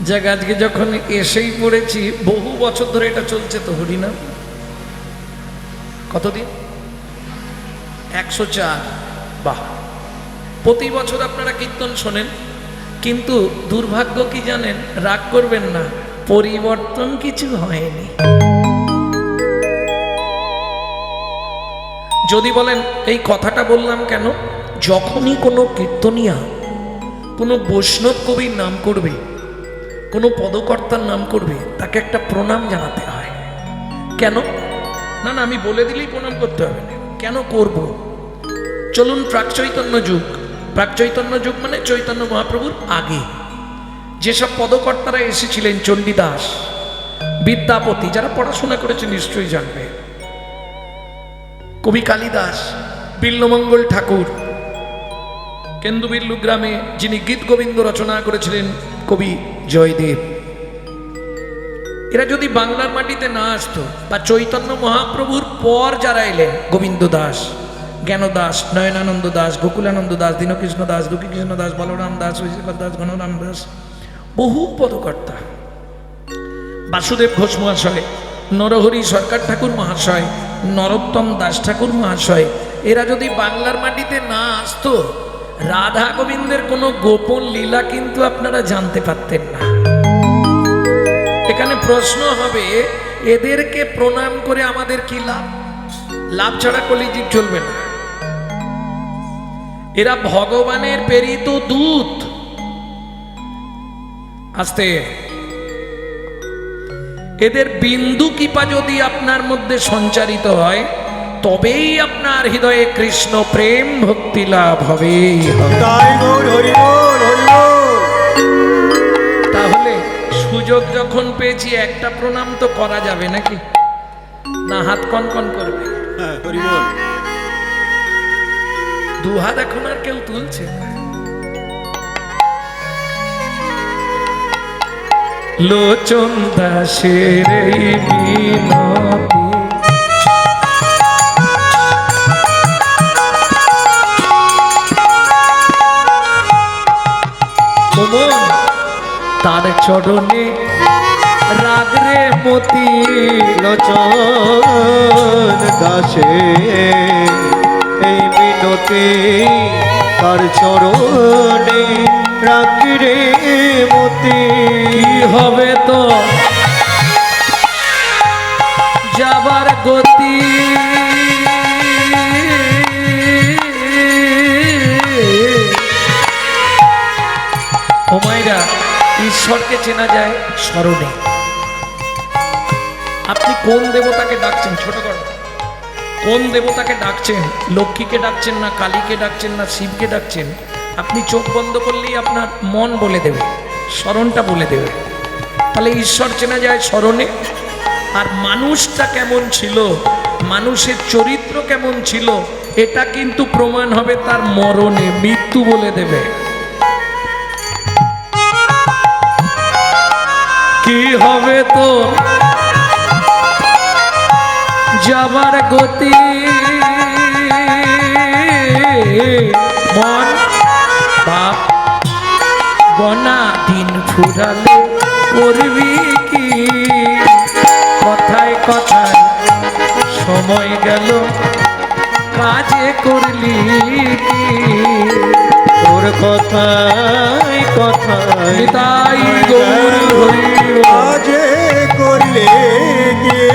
যাক আজকে যখন এসেই পড়েছি বহু বছর ধরে এটা চলছে তো হরিনাম কতদিন 104 বাহ প্রতি বছর আপনারা কীর্তন শোনেন কিন্তু দুর্ভাগ্য কি জানেন রাগ করবেন না পরিবর্তন কিছু হয়নি যদি বলেন এই কথাটা বললাম কেন যখনই কোনো কীর্তনিয়া কোনো বৈষ্ণব কবির নাম করবে কোনো পদকর্তার নাম করবে তাকে একটা প্রণাম জানাতে হয় কেন না না আমি বলে দিলেই প্রণাম করতে হবে না কেন করব চলুন প্রাক চৈতন্য যুগ মানে চৈতন্য মহাপ্রভুর আগে যেসব পদকর্তারা এসেছিলেন চণ্ডীদাস বিদ্যাপতি যারা পড়াশোনা করেছে নিশ্চয়ই জানবে কবি কালিদাস বিল্লমঙ্গল ঠাকুর কেন্দুবিল্লু গ্রামে যিনি গীত গোবিন্দ রচনা করেছিলেন কবি জয়দেব এরা যদি বাংলার মাটিতে না আসতো বা চৈতন্য মহাপ্রভুর পর যারা এলেন গোবিন্দ দাস জ্ঞান দাস নয়নানন্দ দাস গোকুলানন্দ দাস দীনকৃষ্ণ দাস দুঃখীকৃষ্ণ দাস বলরাম দাস ঐশিকর দাস গণরাম দাস বহু পদকর্তা বাসুদেব ঘোষ মহাশয় নরহরি সরকার ঠাকুর মহাশয় নরোত্তম দাস ঠাকুর মহাশয় এরা যদি বাংলার মাটিতে না আসতো রাধা গোবিন্দের কোনো গোপন লীলা কিন্তু আপনারা জানতে পারতেন না এখানে প্রশ্ন হবে এদেরকে প্রণাম করে আমাদের কি লাভ লাভ ছাড়া কলিযুগ চলবে না এরা ভগবানের প্রেরিত দূত আস্তে এদের বিন্দু কৃপা যদি আপনার মধ্যে সঞ্চারিত হয় তবেই আপনার হৃদয়ে কৃষ্ণ প্রেম ভক্তি লাভ হবে তাই গৌর হরি বল হরি বল। তাহলে সুযোগ যখন পেয়েছি একটা প্রণাম তো করা যাবে নাকি না হাত কনকন করবে হ্যাঁ হরি বল। দু হাত এখন আর কেউ তুলছে না লোচন দাসের এই মিনতি কোমল তার চরণে রাগরে মতি লোচন দাসে এই মিনতি তার চরণে রাখি রে মতি কি হবে তো ঈশ্বরকে চেনা যায় স্মরণে। আপনি কোন দেবতাকে ডাকছেন, ছোট করো, কোন দেবতাকে ডাকছেন? লক্ষ্মীকে ডাকছেন না কালীকে ডাকছেন না শিবকে ডাকছেন? আপনি চোখ বন্ধ করলেই আপনার মন বলে দেবে, স্মরণটা বলে দেবে। তাহলে ঈশ্বর চেনা যায় স্মরণে। আর মানুষটা কেমন ছিল, মানুষের চরিত্র কেমন ছিল, এটা কিন্তু প্রমাণ হবে তার মরণে, মৃত্যু বলে দেবে। কি হবে তো যাবার গতি, মন বাপ গনা দিন ফুরালে করবি কি? কথায় কথায় সময় গেল, কাজে করলি কি? তোর কথায় কথায় তাই গৌর হরি আজে করলে গে।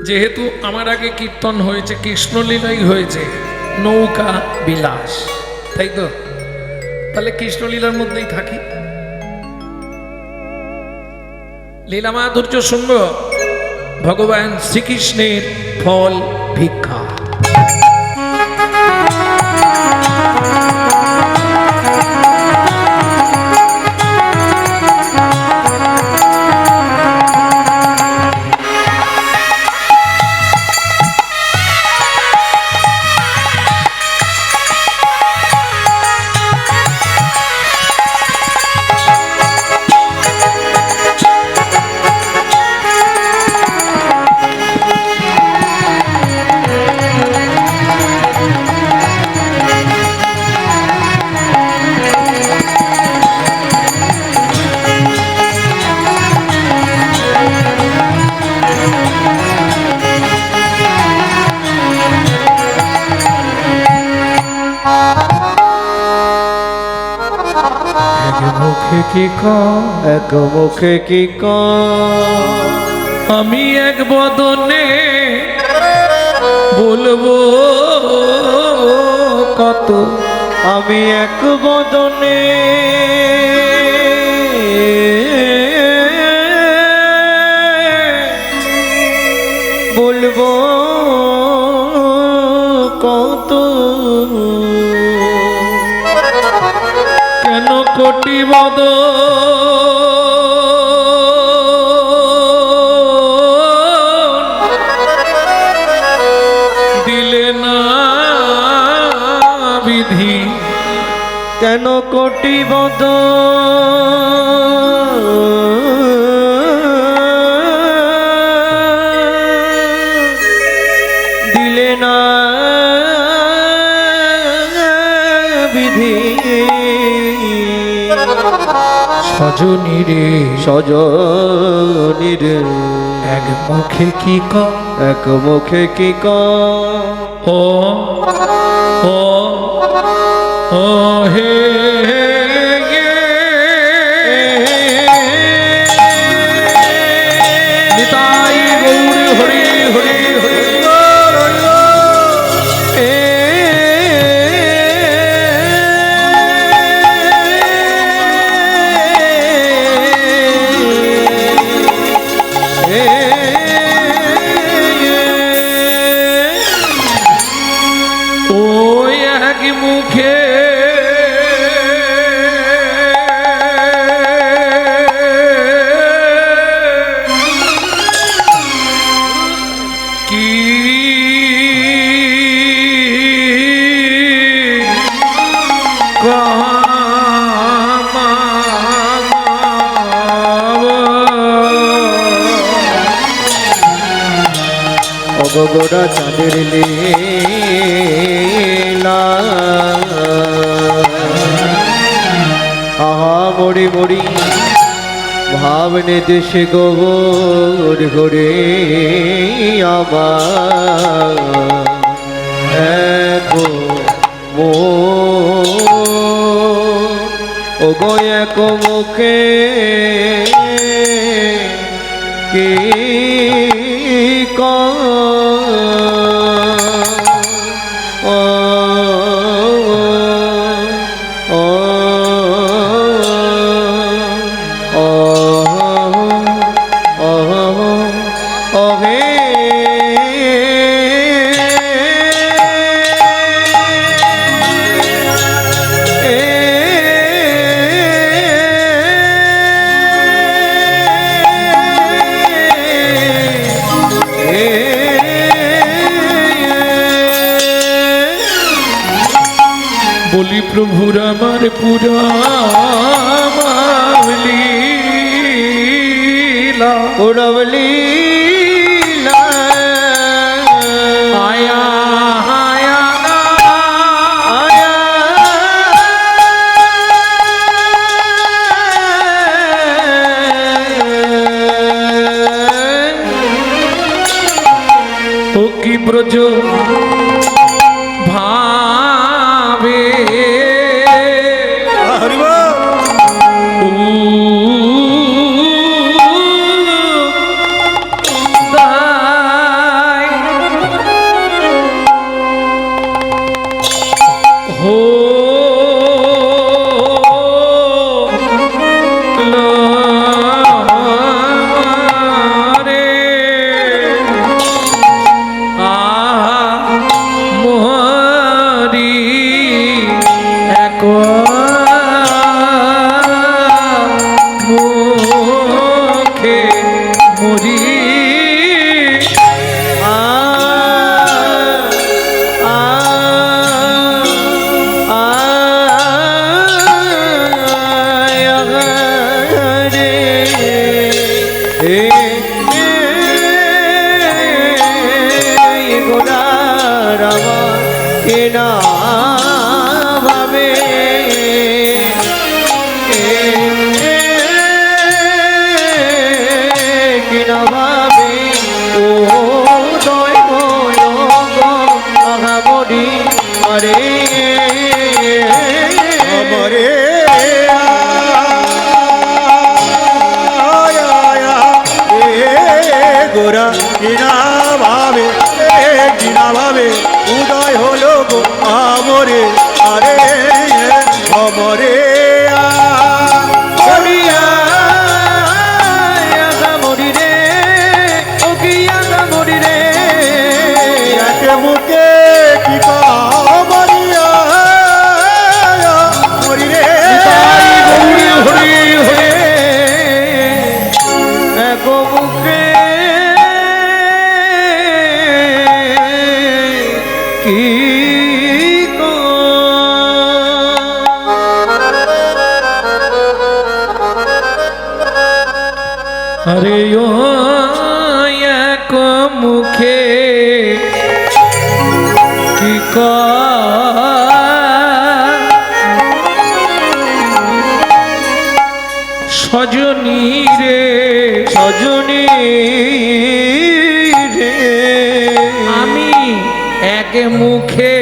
যেহেতু আমার আগে কীর্তন হয়েছে, কৃষ্ণলীলাই হয়েছে, নৌকা বিলাস, তাই তো? তাহলে কৃষ্ণলীলার মধ্যেই থাকি, লীলা মাধুর্য শুনব। ভগবান শ্রীকৃষ্ণের ফল ভিক্ষা। মুখে কি এক মুখে কি আমি এক বদনে বলবো কত, আমি এক বদনে বলবো কত, কেন কোটি দিলে না বিধি? কেন কোটি দিলে না বিধি? সজনী রে সজনী রে এক মুখে কি এক মুখে কি ও ও ও হে নিতাই গৌর হরি হরি হরি ওই এক মুখে কি অগোরা চাঁদের লীলা আহা মরি মরি ভাবনে দেশে গোবর ঘরে আমার এক ওগো এক মুখে কি আমার পুরা লীলা পুরবলি আয়া আয়া আয়া ও কি ব্রজ ভাবে হরিবল উদাই হো রে মোহরি এক মুখে মরি অমরে গোরা কিনা ভাবে উদয় হলো গো আমরে আরে অমরে একে মুখে কি কামরিয়া মরি রে কি আরে ও এক মুখে কি সজনী রে সজনী রে আমি এক মুখে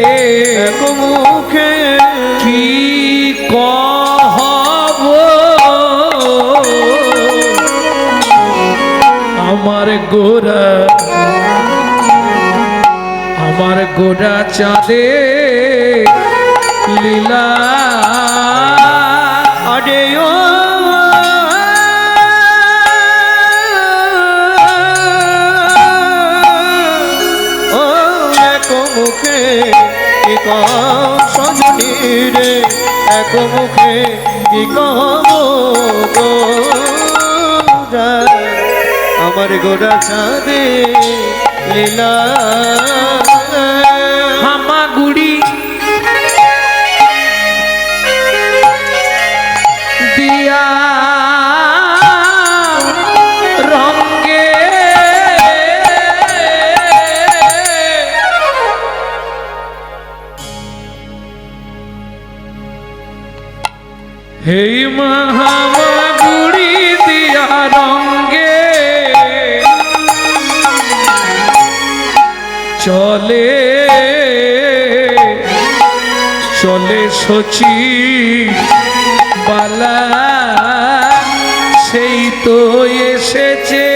এক মুখে কি কহব আমার গোরা চাঁদে লীলা আরে ও এক মুখে কি কম সজনী রে এক মুখে কি কম আমার গোরা চাঁদে লীলা হামাগুড়ি দিয়া রঙ্গে হেই হামাগুড়ি দিয়া রঙ্গে চলে চলে সচি বালা সেই তো এসেছে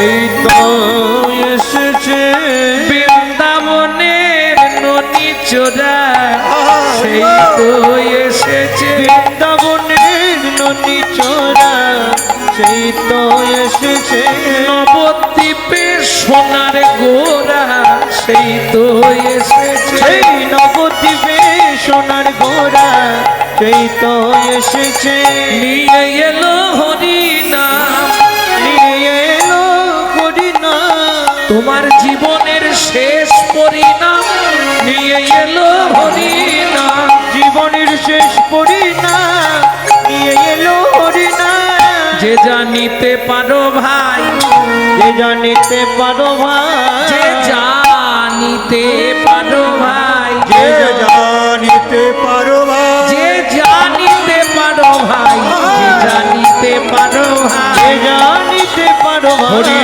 এই তো এসেছে বৃন্দাবনের ননি চোরা সেই তো এসেছে বৃন্দাবনের নদী চোরা সেই তো এসেছে নবদ্বীপে সোনার গোরা সেই তো এসেছে সেই নবদ্বীপে সোনার ঘোড়া সেই তো এসেছে নিয়ে এলো হরি নাম নিয়ে এলো হরিনাম তোমার জীবনের শেষ পরিণাম নিয়ে এলো হরি নাম জীবনের যে জানিতে পারো ভাই, যে জানিতে পারো ভাই, যে জানিতে পারো ভাই, যে জানিতে পারো ভাই, যে জানিতে পারো ভাই, যে জানিতে পারো ভাই, যে জানিতে পারো ভাই। হরি